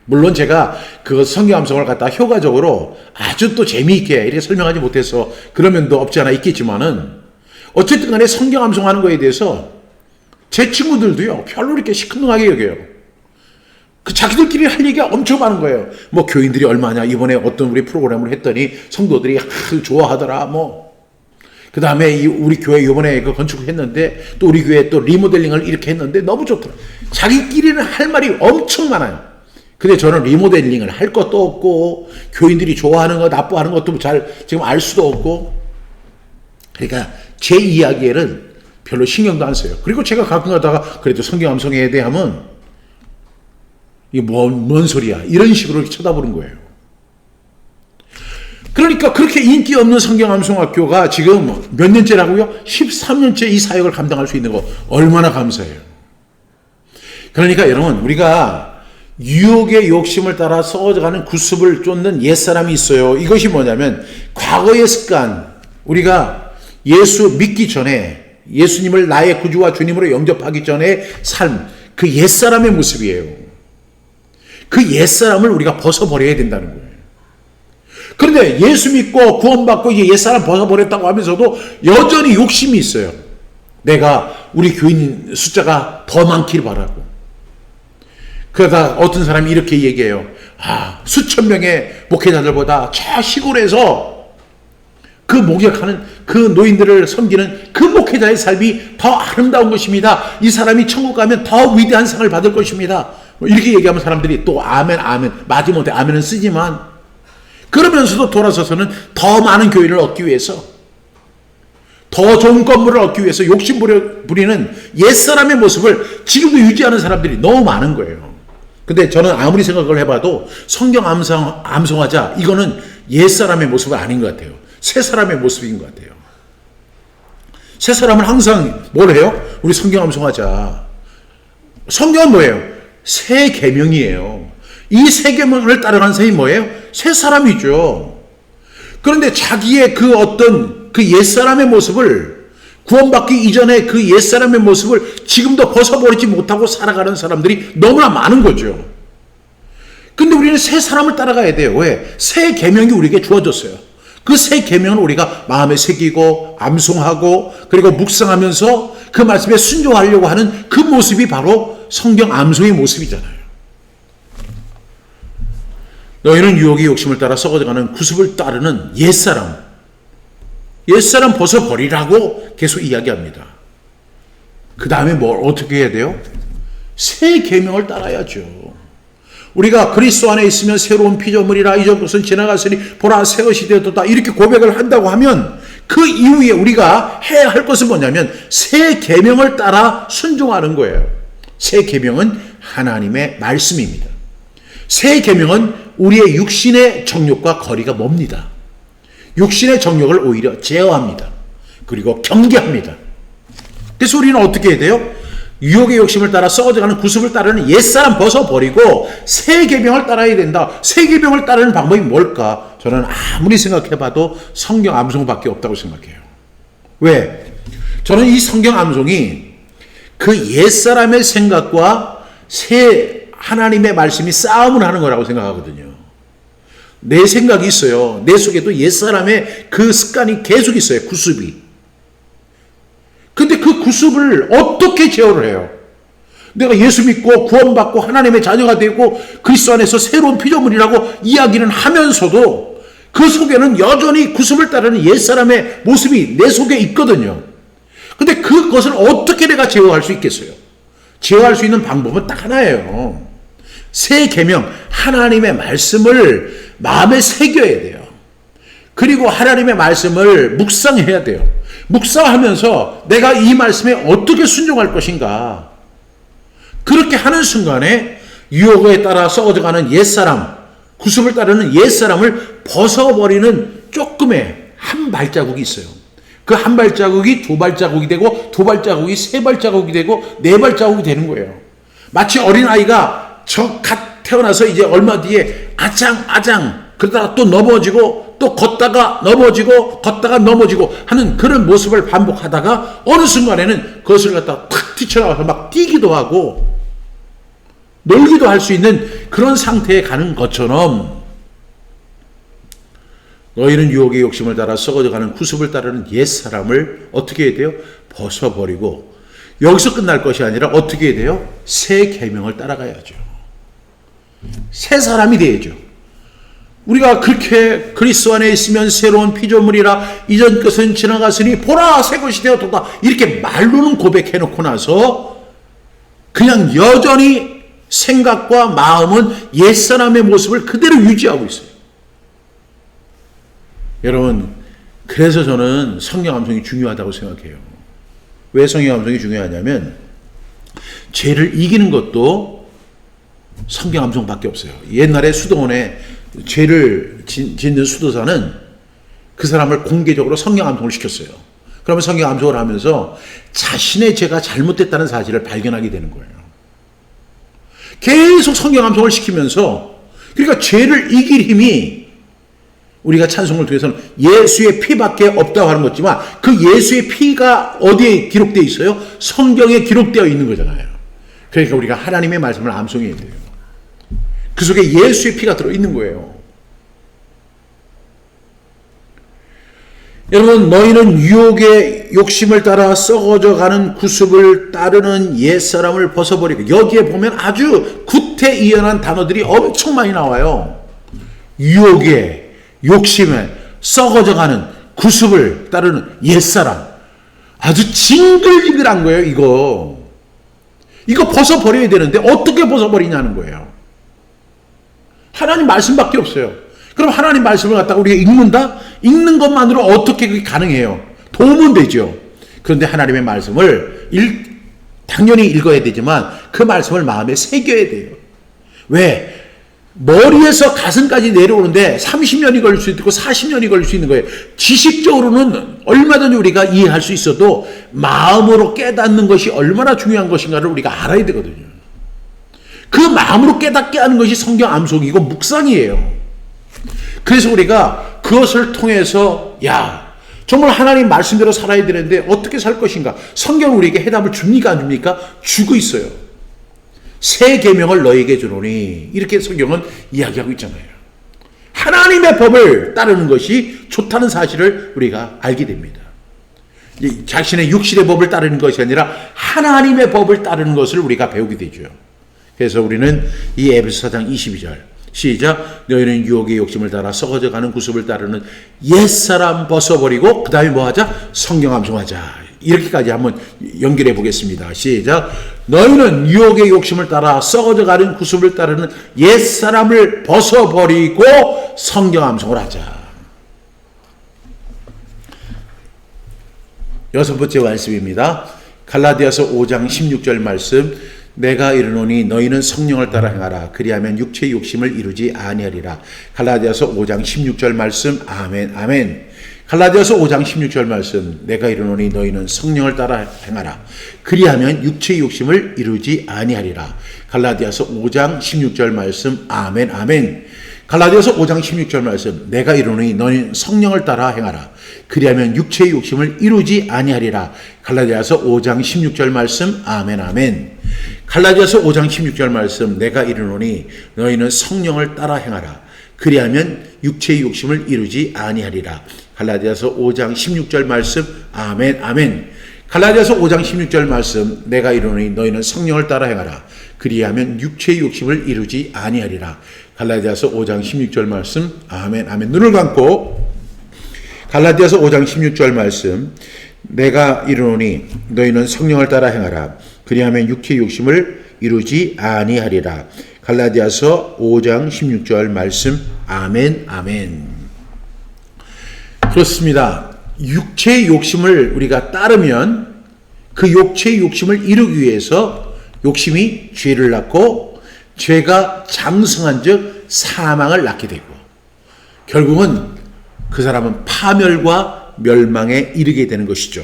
물론 제가 그 성경암성을 갖다 효과적으로 아주 또 재미있게 이렇게 설명하지 못해서 그런 면도 없지 않아 있겠지만은, 어쨌든 간에 성경암성하는 거에 대해서 제 친구들도요, 별로 이렇게 시큰둥하게 여겨요. 그 자기들끼리 할 얘기가 엄청 많은 거예요. 뭐 교인들이 얼마냐, 이번에 어떤 우리 프로그램을 했더니 성도들이 좋아하더라, 그 다음에 우리 교회 이번에 그 건축을 했는데 또 우리 교회 또 리모델링을 이렇게 했는데 너무 좋더라. 자기끼리는 할 말이 엄청 많아요. 근데 저는 리모델링을 할 것도 없고, 교인들이 좋아하는 거 나빠하는 것도 잘 지금 알 수도 없고, 그러니까 제 이야기에는 별로 신경도 안 써요. 그리고 제가 가끔 가다가 그래도 성경암성에 대하면 이게 뭔 소리야, 이런 식으로 이렇게 쳐다보는 거예요. 그러니까 그렇게 인기 없는 성경암성학교가 지금 몇 년째라고요? 13년째 이 사역을 감당할 수 있는 거 얼마나 감사해요. 그러니까 여러분, 우리가 유혹의 욕심을 따라 썩어져가는 구습을 쫓는 옛사람이 있어요. 이것이 뭐냐면 과거의 습관, 우리가 예수 믿기 전에, 예수님을 나의 구주와 주님으로 영접하기 전에 삶, 그 옛사람의 모습이에요. 그 옛사람을 우리가 벗어버려야 된다는 거예요. 그런데 예수 믿고 구원받고 이제 옛사람 벗어버렸다고 하면서도 여전히 욕심이 있어요. 내가 우리 교인 숫자가 더 많길 바라고. 그러다 어떤 사람이 이렇게 얘기해요. 수천 명의 목회자들보다 저 시골에서 그 목욕하는 그 노인들을 섬기는 그 목회자의 삶이 더 아름다운 것입니다. 이 사람이 천국 가면 더 위대한 상을 받을 것입니다. 이렇게 얘기하면 사람들이 또 아멘 마지못해 아멘은 쓰지만, 그러면서도 돌아서서는 더 많은 교회를 얻기 위해서, 더 좋은 건물을 얻기 위해서 욕심 부리는 옛사람의 모습을 지금도 유지하는 사람들이 너무 많은 거예요. 근데 저는 아무리 생각을 해봐도 성경 암송하자, 이거는 옛사람의 모습은 아닌 것 같아요. 새 사람의 모습인 것 같아요. 새 사람은 항상 뭘 해요? 우리 성경 암송하자. 성경은 뭐예요? 새 계명이에요. 이 새 계명을 따라가는 사람이 뭐예요? 새 사람이죠. 그런데 자기의 그 어떤 그 옛사람의 모습을, 구원받기 이전에 그 옛사람의 모습을 지금도 벗어버리지 못하고 살아가는 사람들이 너무나 많은 거죠. 근데 우리는 새 사람을 따라가야 돼요. 왜? 새 계명이 우리에게 주어졌어요. 그 새 계명을 우리가 마음에 새기고 암송하고 그리고 묵상하면서 그 말씀에 순종하려고 하는 그 모습이 바로 성경 암송의 모습이잖아요. 너희는 유혹의 욕심을 따라 썩어져가는 구습을 따르는 옛사람 벗어버리라고 계속 이야기합니다. 그 다음에 뭘 어떻게 해야 돼요? 새 계명을 따라야죠. 우리가 그리스도 안에 있으면 새로운 피조물이라 이전 것은 지나갔으니 보라 새 것이 되었다 이렇게 고백을 한다고 하면 그 이후에 우리가 해야 할 것은 뭐냐면 새 계명을 따라 순종하는 거예요. 새 계명은 하나님의 말씀입니다. 새 계명은 우리의 육신의 정욕과 거리가 멉니다. 육신의 정욕을 오히려 제어합니다. 그리고 경계합니다. 그래서 우리는 어떻게 해야 돼요? 유혹의 욕심을 따라 썩어져가는 구습을 따르는 옛사람 벗어버리고 새 계명을 따라야 된다. 새 계명을 따르는 방법이 뭘까? 저는 아무리 생각해봐도 성경 암송밖에 없다고 생각해요. 왜? 저는 이 성경 암송이 그 옛사람의 생각과 새 하나님의 말씀이 싸움을 하는 거라고 생각하거든요. 내 생각이 있어요. 내 속에도 옛사람의 그 습관이 계속 있어요. 구습이. 근데 그 구습을 어떻게 제어를 해요? 내가 예수 믿고 구원받고 하나님의 자녀가 되고 그리스도 안에서 새로운 피조물이라고 이야기는 하면서도 그 속에는 여전히 구습을 따르는 옛사람의 모습이 내 속에 있거든요. 근데 그것을 어떻게 내가 제어할 수 있겠어요? 제어할 수 있는 방법은 딱 하나예요. 새 계명, 하나님의 말씀을 마음에 새겨야 돼요. 그리고 하나님의 말씀을 묵상해야 돼요. 묵상하면서 내가 이 말씀에 어떻게 순종할 것인가. 그렇게 하는 순간에 유혹에 따라 썩어져가는 옛사람, 구습을 따르는 옛사람을 벗어버리는 조금의 한 발자국이 있어요. 그 한 발자국이 두 발자국이 되고 두 발자국이 세 발자국이 되고 네 발자국이 되는 거예요. 마치 어린아이가 갓 태어나서 이제 얼마 뒤에 아장 그러다가 또 넘어지고 또 걷다가 넘어지고 하는 그런 모습을 반복하다가 어느 순간에는 그것을 갖다가 탁 뛰쳐나가서 막 뛰기도 하고 놀기도 할 수 있는 그런 상태에 가는 것처럼 너희는 유혹의 욕심을 따라 썩어져가는 구습을 따르는 옛사람을 어떻게 해야 돼요? 벗어버리고 여기서 끝날 것이 아니라 어떻게 해야 돼요? 새 계명을 따라가야죠. 새 사람이 돼야죠. 우리가 그렇게 그리스도 안에 있으면 새로운 피조물이라 이전 것은 지나갔으니 보라 새 것이 되었다 이렇게 말로는 고백해놓고 나서 그냥 여전히 생각과 마음은 옛사람의 모습을 그대로 유지하고 있어요. 여러분, 그래서 저는 성경 암송이 중요하다고 생각해요. 왜 성경 암송이 중요하냐면 죄를 이기는 것도 성경 암송밖에 없어요. 옛날에 수도원에 죄를 짓는 수도사는 그 사람을 공개적으로 성경 암송을 시켰어요. 그러면 성경 암송을 하면서 자신의 죄가 잘못됐다는 사실을 발견하게 되는 거예요. 계속 성경 암송을 시키면서 그러니까 죄를 이길 힘이 우리가 찬송을 통해서는 예수의 피밖에 없다고 하는 거지만 그 예수의 피가 어디에 기록되어 있어요? 성경에 기록되어 있는 거잖아요. 그러니까 우리가 하나님의 말씀을 암송해야 돼요. 그 속에 예수의 피가 들어있는 거예요. 여러분, 너희는 유혹의 욕심을 따라 썩어져가는 구습을 따르는 옛사람을 벗어버리고 여기에 보면 아주 구태의연한 단어들이 엄청 많이 나와요. 유혹의 욕심에 썩어져가는 구습을 따르는 옛사람. 아주 징글징글한 거예요. 이거 벗어버려야 되는데 어떻게 벗어버리냐는 거예요. 하나님 말씀밖에 없어요. 그럼 하나님 말씀을 갖다가 우리가 읽는다? 읽는 것만으로 어떻게 그게 가능해요? 도움은 되죠. 그런데 하나님의 말씀을 당연히 읽어야 되지만 그 말씀을 마음에 새겨야 돼요. 왜? 머리에서 가슴까지 내려오는데 30년이 걸릴 수 있고 40년이 걸릴 수 있는 거예요. 지식적으로는 얼마든지 우리가 이해할 수 있어도 마음으로 깨닫는 것이 얼마나 중요한 것인가를 우리가 알아야 되거든요. 그 마음으로 깨닫게 하는 것이 성경 암송이고 묵상이에요. 그래서 우리가 그것을 통해서 정말 하나님 말씀대로 살아야 되는데 어떻게 살 것인가? 성경은 우리에게 해답을 줍니까 안 줍니까? 주고 있어요. 새 계명을 너에게 주노니 이렇게 성경은 이야기하고 있잖아요. 하나님의 법을 따르는 것이 좋다는 사실을 우리가 알게 됩니다. 자신의 육신의 법을 따르는 것이 아니라 하나님의 법을 따르는 것을 우리가 배우게 되죠. 그래서 우리는 이 에베소 4장 22절 시작. 너희는 유혹의 욕심을 따라 썩어져가는 구습을 따르는 옛사람 벗어버리고 그 다음에 뭐하자? 성경 암송하자. 이렇게까지 한번 연결해 보겠습니다. 시작. 너희는 유혹의 욕심을 따라 썩어져가는 구습을 따르는 옛사람을 벗어버리고 성경 암송을 하자. 여섯 번째 말씀입니다. 갈라디아서 5장 16절 말씀. 내가 이르노니 너희는 성령을 따라 행하라. 그리하면 육체의 욕심을 이루지 아니하리라. 갈라디아서 5장 16절 말씀. 아멘 아멘. 갈라디아서 5장 16절 말씀. 내가 이르노니 너희는 성령을 따라 행하라. 그리하면 육체의 욕심을 이루지 아니하리라. 갈라디아서 5장 16절 말씀. 아멘 아멘. 갈라디아서 5장 16절 말씀. 내가 이르노니 너희는 성령을 따라 행하라. 그리하면 육체의 욕심을 이루지 아니하리라. 갈라디아서 5장 16절 말씀. 아멘 아멘. 갈라디아서 5장 16절 말씀. 내가 이르노니 너희는 성령을 따라 행하라. 그리하면 육체의 욕심을 이루지 아니하리라. 갈라디아서 5장 16절 말씀. 아멘 아멘. 갈라디아서 5장 16절 말씀. 내가 이르노니 너희는 성령을 따라 행하라. 그리하면 육체의 욕심을 이루지 아니하리라. 갈라디아서 5장 16절 말씀. 아멘 아멘. 눈을 감고 갈라디아서 5장 16절 말씀. 내가 이르노니 너희는 성령을 따라 행하라. 그리하면 육체의 욕심을 이루지 아니하리라. 갈라디아서 5장 16절 말씀. 아멘 아멘. 그렇습니다. 육체의 욕심을 우리가 따르면 그 육체의 욕심을 이루기 위해서 욕심이 죄를 낳고 죄가 장성한 즉 사망을 낳게 되고 결국은 그 사람은 파멸과 멸망에 이르게 되는 것이죠.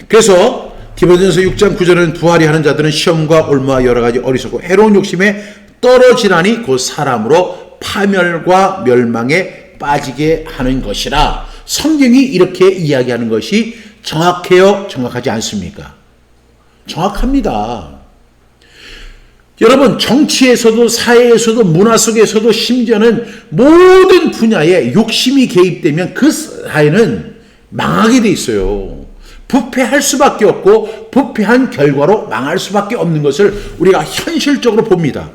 그래서 디모데전서 6장 9절은 부활이 하는 자들은 시험과 올무와 여러 가지 어리석고 해로운 욕심에 떨어지나니 곧 사람으로 파멸과 멸망에 빠지게 하는 것이라. 성경이 이렇게 이야기하는 것이 정확해요? 정확하지 않습니까? 정확합니다. 여러분, 정치에서도 사회에서도 문화 속에서도 심지어는 모든 분야에 욕심이 개입되면 그 사회는 망하게 돼 있어요. 부패할 수밖에 없고 부패한 결과로 망할 수밖에 없는 것을 우리가 현실적으로 봅니다.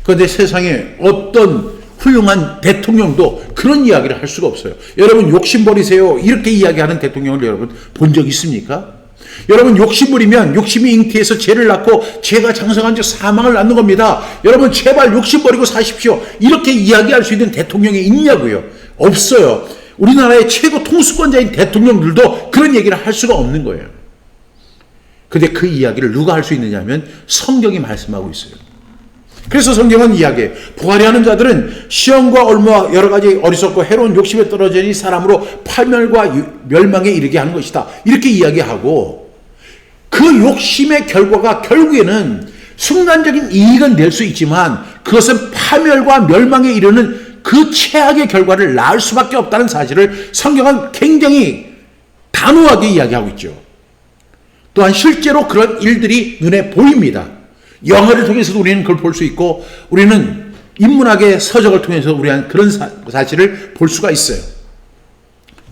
그런데 세상에 어떤 훌륭한 대통령도 그런 이야기를 할 수가 없어요. 여러분 욕심 버리세요. 이렇게 이야기하는 대통령을 여러분 본 적 있습니까? 여러분 욕심 부리면 욕심이 잉태해서 죄를 낳고 죄가 장성한 즉 사망을 낳는 겁니다. 여러분 제발 욕심 버리고 사십시오. 이렇게 이야기할 수 있는 대통령이 있냐고요? 없어요. 우리나라의 최고 통수권자인 대통령들도 그런 얘기를 할 수가 없는 거예요. 근데 그 이야기를 누가 할 수 있느냐 하면 성경이 말씀하고 있어요. 그래서 성경은 이야기해요. 부활이 하는 자들은 시험과 올무와 여러 가지 어리석고 해로운 욕심에 떨어지니 사람으로 파멸과 멸망에 이르게 하는 것이다. 이렇게 이야기하고 그 욕심의 결과가 결국에는 순간적인 이익은 낼 수 있지만 그것은 파멸과 멸망에 이르는 그 최악의 결과를 낳을 수밖에 없다는 사실을 성경은 굉장히 단호하게 이야기하고 있죠. 또한 실제로 그런 일들이 눈에 보입니다. 영화를 통해서도 우리는 그걸 볼 수 있고 우리는 인문학의 서적을 통해서 우리는 그런 사실을 볼 수가 있어요.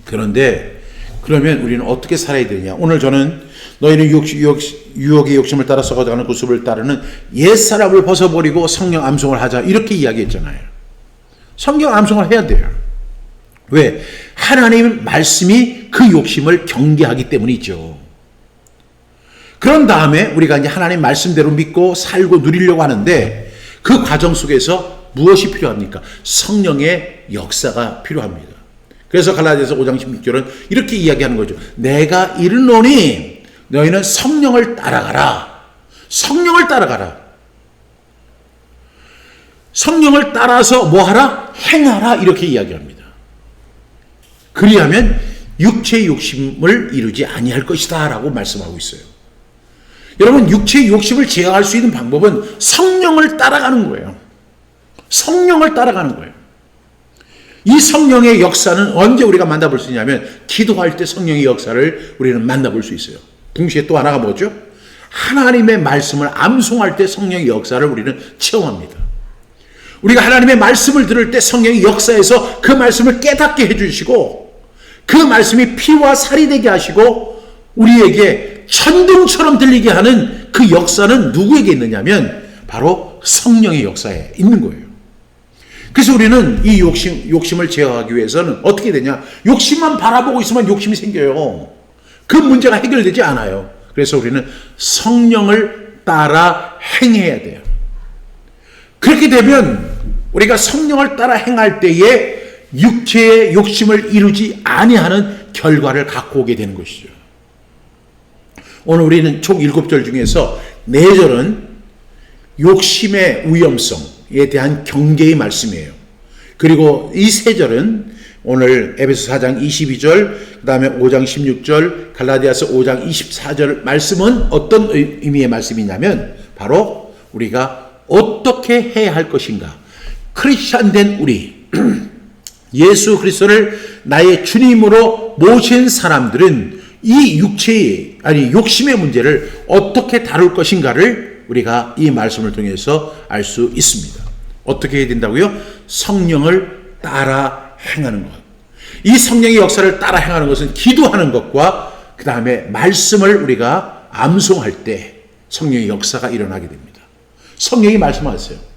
그런데 그러면 우리는 어떻게 살아야 되느냐? 오늘 저는 너희는 유혹의 욕심을 따라 썩어가는 구습을 따르는 옛사람을 벗어버리고 성령 암송을 하자 이렇게 이야기했잖아요. 성경 암송을 해야 돼요. 왜? 하나님의 말씀이 그 욕심을 경계하기 때문이죠. 그런 다음에 우리가 이제 하나님 말씀대로 믿고 살고 누리려고 하는데 그 과정 속에서 무엇이 필요합니까? 성령의 역사가 필요합니다. 그래서 갈라디아서 5장 16절은 이렇게 이야기하는 거죠. 내가 이르노니 너희는 성령을 따라가라. 성령을 따라가라. 성령을 따라서 뭐 하라? 행하라. 이렇게 이야기합니다. 그리하면 육체의 욕심을 이루지 아니할 것이다 라고 말씀하고 있어요. 여러분, 육체의 욕심을 제어할 수 있는 방법은 성령을 따라가는 거예요. 성령을 따라가는 거예요. 이 성령의 역사는 언제 우리가 만나볼 수 있냐면 기도할 때 성령의 역사를 우리는 만나볼 수 있어요. 동시에 또 하나가 뭐죠? 하나님의 말씀을 암송할 때 성령의 역사를 우리는 체험합니다. 우리가 하나님의 말씀을 들을 때 성령의 역사에서 그 말씀을 깨닫게 해주시고 그 말씀이 피와 살이 되게 하시고 우리에게 천둥처럼 들리게 하는 그 역사는 누구에게 있느냐면 바로 성령의 역사에 있는 거예요. 그래서 우리는 이 욕심을 제어하기 위해서는 어떻게 되냐? 욕심만 바라보고 있으면 욕심이 생겨요. 그 문제가 해결되지 않아요. 그래서 우리는 성령을 따라 행해야 돼요. 그렇게 되면 우리가 성령을 따라 행할 때에 육체의 욕심을 이루지 아니하는 결과를 갖고 오게 되는 것이죠. 오늘 우리는 총 7절 중에서 4절은 욕심의 위험성에 대한 경계의 말씀이에요. 그리고 이 3절은 오늘 에베소 4장 22절, 그 다음에 5장 16절, 갈라디아서 5장 24절 말씀은 어떤 의미의 말씀이냐면 바로 우리가 어떻게 해야 할 것인가. 크리스찬된 우리, 예수 그리스도를 나의 주님으로 모신 사람들은 이 욕심의 문제를 어떻게 다룰 것인가를 우리가 이 말씀을 통해서 알 수 있습니다. 어떻게 해야 된다고요? 성령을 따라 행하는 것. 이 성령의 역사를 따라 행하는 것은 기도하는 것과 그 다음에 말씀을 우리가 암송할 때 성령의 역사가 일어나게 됩니다. 성령이 말씀하세요.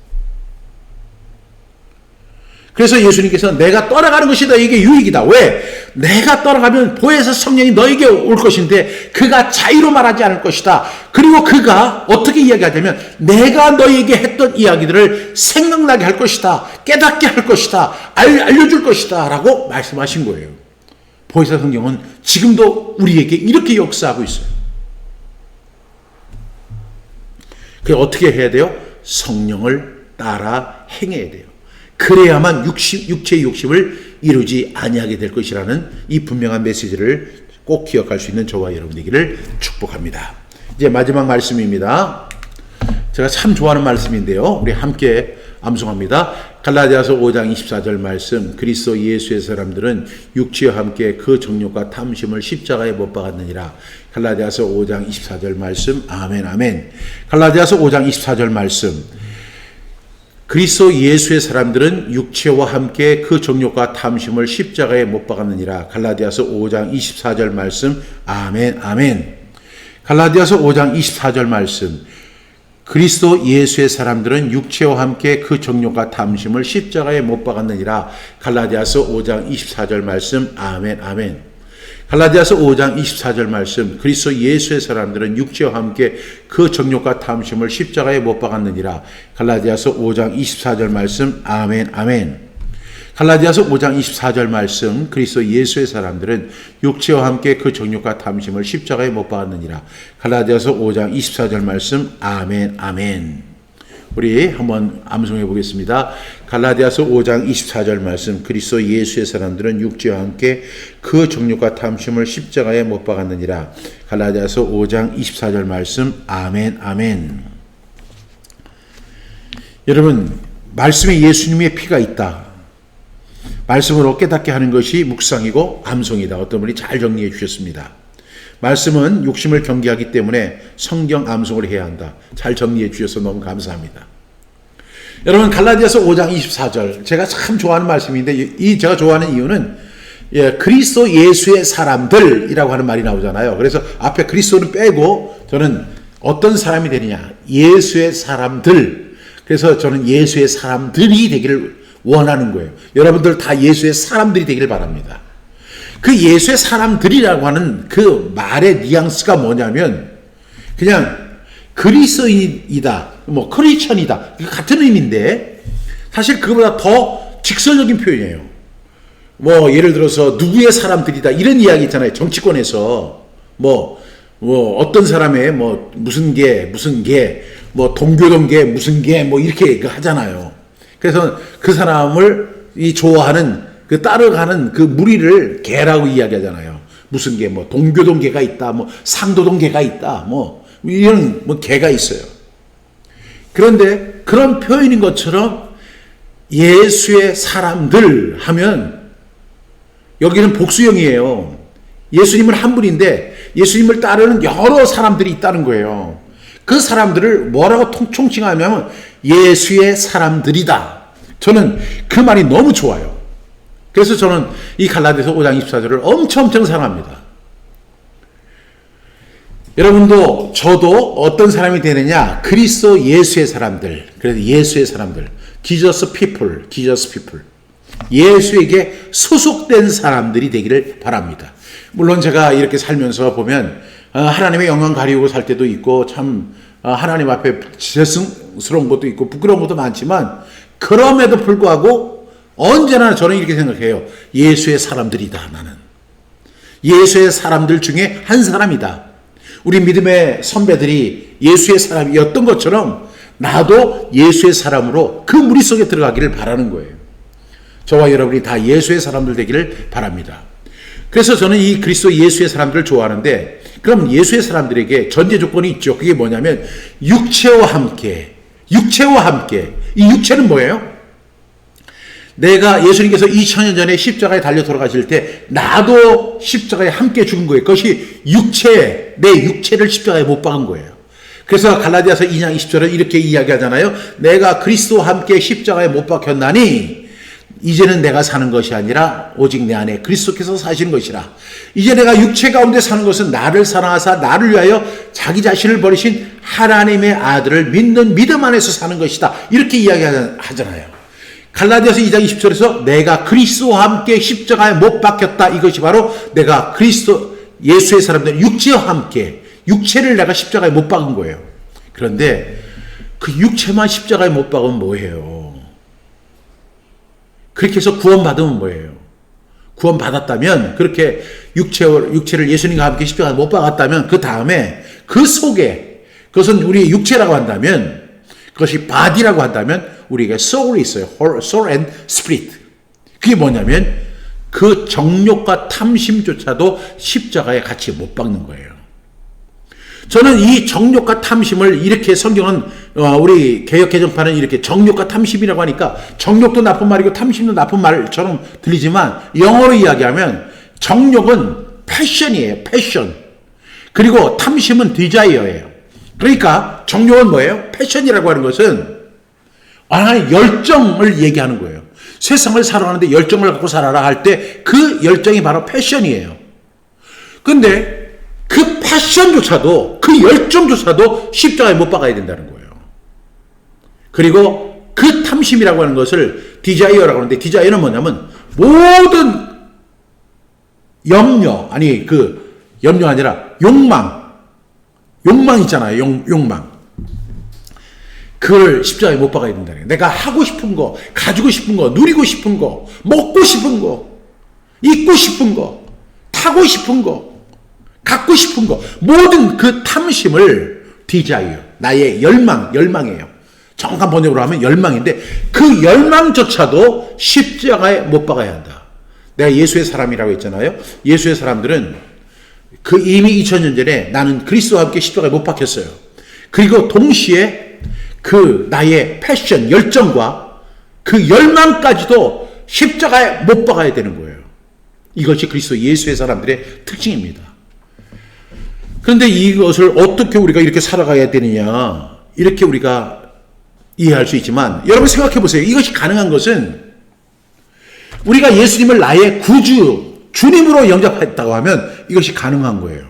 그래서 예수님께서 내가 떠나가는 것이 너에게 유익이다. 왜? 내가 떠나가면 보혜사 성령이 너에게 올 것인데 그가 자유로 말하지 않을 것이다. 그리고 그가 어떻게 이야기하냐면 내가 너에게 했던 이야기들을 생각나게 할 것이다. 깨닫게 할 것이다. 알려줄 것이다. 라고 말씀하신 거예요. 보혜사 성령은 지금도 우리에게 이렇게 역사하고 있어요. 그게 어떻게 해야 돼요? 성령을 따라 행해야 돼요. 그래야만 육체의 욕심을 이루지 아니하게 될 것이라는 이 분명한 메시지를 꼭 기억할 수 있는 저와 여러분 되기를 축복합니다. 이제 마지막 말씀입니다. 제가 참 좋아하는 말씀인데요. 우리 함께 암송합니다. 갈라디아서 5장 24절 말씀. 그리스도 예수의 사람들은 육체와 함께 그 정욕과 탐심을 십자가에 못 박았느니라. 갈라디아서 5장 24절 말씀. 아멘 아멘. 갈라디아서 5장 24절 말씀. 그리스도 예수의 사람들은 육체와 함께 그 정욕과 탐심을 십자가에 못 박았느니라. 갈라디아서 5장 24절 말씀. 아멘 아멘. 갈라디아서 5장 24절 말씀. 그리스도 예수의 사람들은 육체와 함께 그 정욕과 탐심을 십자가에 못 박았느니라. 갈라디아서 5장 24절 말씀. 아멘 아멘. 갈라디아서 5장 24절 말씀. 그리스도 예수의 사람들은 육체와 함께 그 정욕과 탐심을 십자가에 못 박았느니라. 갈라디아서 5장 24절 말씀. 아멘 아멘. 갈라디아서 5장 24절 말씀. 그리스도 예수의 사람들은 육체와 함께 그 정욕과 탐심을 십자가에 못 박았느니라. 갈라디아서 5장 24절 말씀. 아멘 아멘. 우리 한번 암송해 보겠습니다. 갈라디아서 5장 24절 말씀. 그리스도 예수의 사람들은 육체와 함께 그 정욕과 탐심을 십자가에 못 박았느니라. 갈라디아서 5장 24절 말씀. 아멘 아멘. 여러분, 말씀에 예수님의 피가 있다. 말씀으로 깨닫게 하는 것이 묵상이고 암송이다. 어떤 분이 잘 정리해 주셨습니다. 말씀은 욕심을 경계하기 때문에 성경 암송을 해야 한다. 잘 정리해 주셔서 너무 감사합니다. 여러분, 갈라디아서 5장 24절 제가 참 좋아하는 말씀인데 제가 좋아하는 이유는 그리스도 예수의 사람들이라고 하는 말이 나오잖아요. 그래서 앞에 그리스도는 빼고 저는 어떤 사람이 되느냐? 예수의 사람들. 그래서 저는 예수의 사람들이 되기를 원하는 거예요. 여러분들 다 예수의 사람들이 되기를 바랍니다. 그 예수의 사람들이라고 하는 그 말의 뉘앙스가 뭐냐면 그냥 그리스도인이다, 크리스천이다 같은 의미인데 사실 그보다 더 직설적인 표현이에요. 예를 들어서 누구의 사람들이다 이런 이야기 있잖아요. 정치권에서 어떤 사람의 무슨 개 동교동계 무슨 개 이렇게 하잖아요. 그래서 그 사람을 좋아하는 따라가는 그 무리를 개라고 이야기하잖아요. 무슨 개, 동교동 개가 있다, 상도동 개가 있다, 이런 개가 있어요. 그런데 그런 표현인 것처럼 예수의 사람들 하면 여기는 복수형이에요. 예수님은 한 분인데 예수님을 따르는 여러 사람들이 있다는 거예요. 그 사람들을 뭐라고 총칭하냐면 예수의 사람들이다. 저는 그 말이 너무 좋아요. 그래서 저는 이 갈라디아서 5장 24절을 엄청 사랑합니다. 여러분도 저도 어떤 사람이 되느냐? 그리스도 예수의 사람들. 그래서 예수의 사람들. Jesus people. 예수에게 소속된 사람들이 되기를 바랍니다. 물론 제가 이렇게 살면서 보면 하나님의 영광 가리우고 살 때도 있고 참 하나님 앞에 죄송스러운 것도 있고 부끄러운 것도 많지만 그럼에도 불구하고 언제나 저는 이렇게 생각해요. 예수의 사람들이다. 나는 예수의 사람들 중에 한 사람이다. 우리 믿음의 선배들이 예수의 사람이었던 것처럼 나도 예수의 사람으로 그 무리 속에 들어가기를 바라는 거예요. 저와 여러분이 다 예수의 사람들 되기를 바랍니다. 그래서 저는 이 그리스도 예수의 사람들을 좋아하는데, 그럼 예수의 사람들에게 전제 조건이 있죠. 그게 뭐냐면 육체와 함께. 이 육체는 뭐예요? 내가 예수님께서 2000년 전에 십자가에 달려 돌아가실 때 나도 십자가에 함께 죽은 거예요. 그것이 내 육체를 십자가에 못 박은 거예요. 그래서 갈라디아서 2장 20절은 이렇게 이야기하잖아요. 내가 그리스도와 함께 십자가에 못 박혔나니 이제는 내가 사는 것이 아니라 오직 내 안에 그리스도께서 사시는 것이라. 이제 내가 육체 가운데 사는 것은 나를 사랑하사 나를 위하여 자기 자신을 버리신 하나님의 아들을 믿는 믿음 안에서 사는 것이다. 이렇게 이야기하잖아요. 갈라디아서 2장 20절에서 내가 그리스도와 함께 십자가에 못 박혔다. 이것이 바로 내가 그리스도 예수의 사람들 육체와 함께 육체를 내가 십자가에 못 박은 거예요. 그런데 그 육체만 십자가에 못 박으면 뭐예요? 그렇게 해서 구원받으면 뭐예요? 구원받았다면, 그렇게 육체를 예수님과 함께 십자가에 못 박았다면 그 다음에 그 속에, 그것은 우리의 육체라고 한다면, 그것이 body라고 한다면 우리에게 soul이 있어요. soul and spirit. 그게 뭐냐면 그 정욕과 탐심조차도 십자가에 같이 못 박는 거예요. 저는 이 정욕과 탐심을 이렇게 성경은 우리 개역 개정판은 이렇게 정욕과 탐심이라고 하니까 정욕도 나쁜 말이고 탐심도 나쁜 말처럼 들리지만 영어로 이야기하면 정욕은 패션이에요. 패션. 그리고 탐심은 디자이어예요. 그러니까 정욕은 뭐예요? 패션이라고 하는 것은 하나의 열정을 얘기하는 거예요. 세상을 살아가는데 열정을 갖고 살아라 할 때 그 열정이 바로 패션이에요. 근데 그 패션조차도, 그 열정조차도 십자가에 못 박아야 된다는 거예요. 그리고 그 탐심이라고 하는 것을 디자이어라고 하는데, 디자이어는 뭐냐면 모든 염려 아니라 욕망 있잖아요. 욕망. 그걸 십자가에 못 박아야 된다는 거예요. 내가 하고 싶은 거, 가지고 싶은 거, 누리고 싶은 거, 먹고 싶은 거, 입고 싶은 거, 타고 싶은 거, 갖고 싶은 거, 모든 그 탐심을 디자이어, 나의 열망이에요. 정확한 번역으로 하면 열망인데 그 열망조차도 십자가에 못 박아야 한다. 내가 예수의 사람이라고 했잖아요. 예수의 사람들은 그 이미 2000년 전에 나는 그리스도와 함께 십자가에 못 박혔어요. 그리고 동시에 그 나의 패션, 열정과 그 열망까지도 십자가에 못 박아야 되는 거예요. 이것이 그리스도 예수의 사람들의 특징입니다. 그런데 이것을 어떻게 우리가 이렇게 살아가야 되느냐, 이렇게 우리가 이해할 수 있지만, 여러분 생각해 보세요. 이것이 가능한 것은 우리가 예수님을 나의 구주, 주님으로 영접했다고 하면 이것이 가능한 거예요.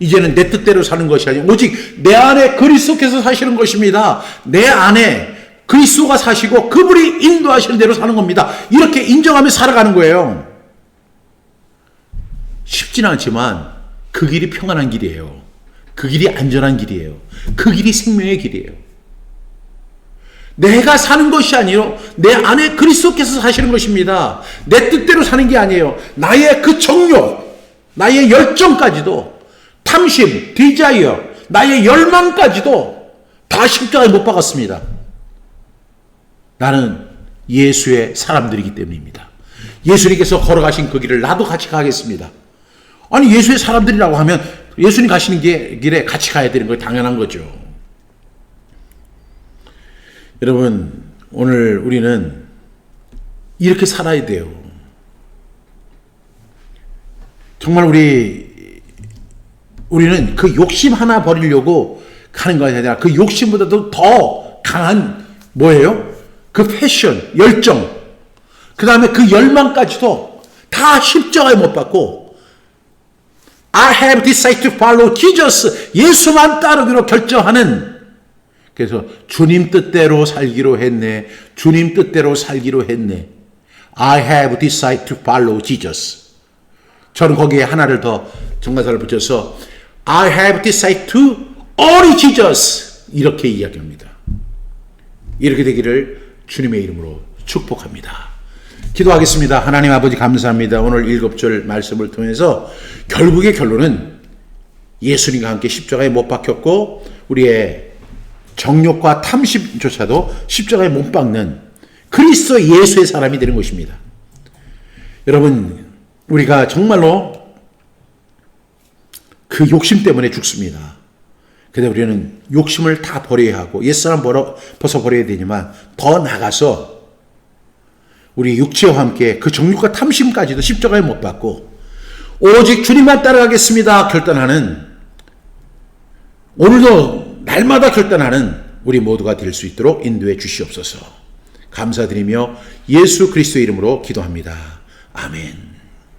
이제는 내 뜻대로 사는 것이 아니라 오직 내 안에 그리스도께서 사시는 것입니다. 내 안에 그리스도가 사시고 그분이 인도하시는 대로 사는 겁니다. 이렇게 인정하며 살아가는 거예요. 쉽지는 않지만 그 길이 평안한 길이에요. 그 길이 안전한 길이에요. 그 길이 생명의 길이에요. 내가 사는 것이 아니요, 내 안에 그리스도께서 사시는 것입니다. 내 뜻대로 사는 게 아니에요. 나의 그 정욕, 나의 열정까지도, 탐심, 디자이어, 나의 열망까지도 다 십자가에 못 박았습니다. 나는 예수의 사람들이기 때문입니다. 예수님께서 걸어가신 그 길을 나도 같이 가겠습니다. 아니 예수의 사람들이라고 하면 예수님 가시는 길에 같이 가야 되는 거 당연한 거죠. 여러분 오늘 우리는 이렇게 살아야 돼요. 정말 우리는 그 욕심 하나 버리려고 가는 것이 아니라 그 욕심보다도 더 강한 뭐예요? 그 패션, 열정, 그 다음에 그 열망까지도 다 십자가에 못 박고 I have decided to follow Jesus. 예수만 따르기로 결정하는, 그래서 주님 뜻대로 살기로 했네. 주님 뜻대로 살기로 했네. I have decided to follow Jesus. 저는 거기에 하나를 더 정가사를 붙여서 I have decided to only Jesus. 이렇게 이야기합니다. 이렇게 되기를 주님의 이름으로 축복합니다. 기도하겠습니다. 하나님 아버지 감사합니다. 오늘 7절 말씀을 통해서 결국의 결론은 예수님과 함께 십자가에 못 박혔고 우리의 정욕과 탐심조차도 십자가에 못 박는 그리스도 예수의 사람이 되는 것입니다. 여러분 우리가 정말로 그 욕심 때문에 죽습니다. 그런데 우리는 욕심을 다 버려야 하고 옛사람 벗어버려야 되지만 더 나가서 우리 육체와 함께 그 정욕과 탐심까지도 십자가에 못 박고 오직 주님만 따라가겠습니다 결단하는, 오늘도 날마다 결단하는 우리 모두가 될 수 있도록 인도해 주시옵소서. 감사드리며 예수 그리스도의 이름으로 기도합니다. 아멘.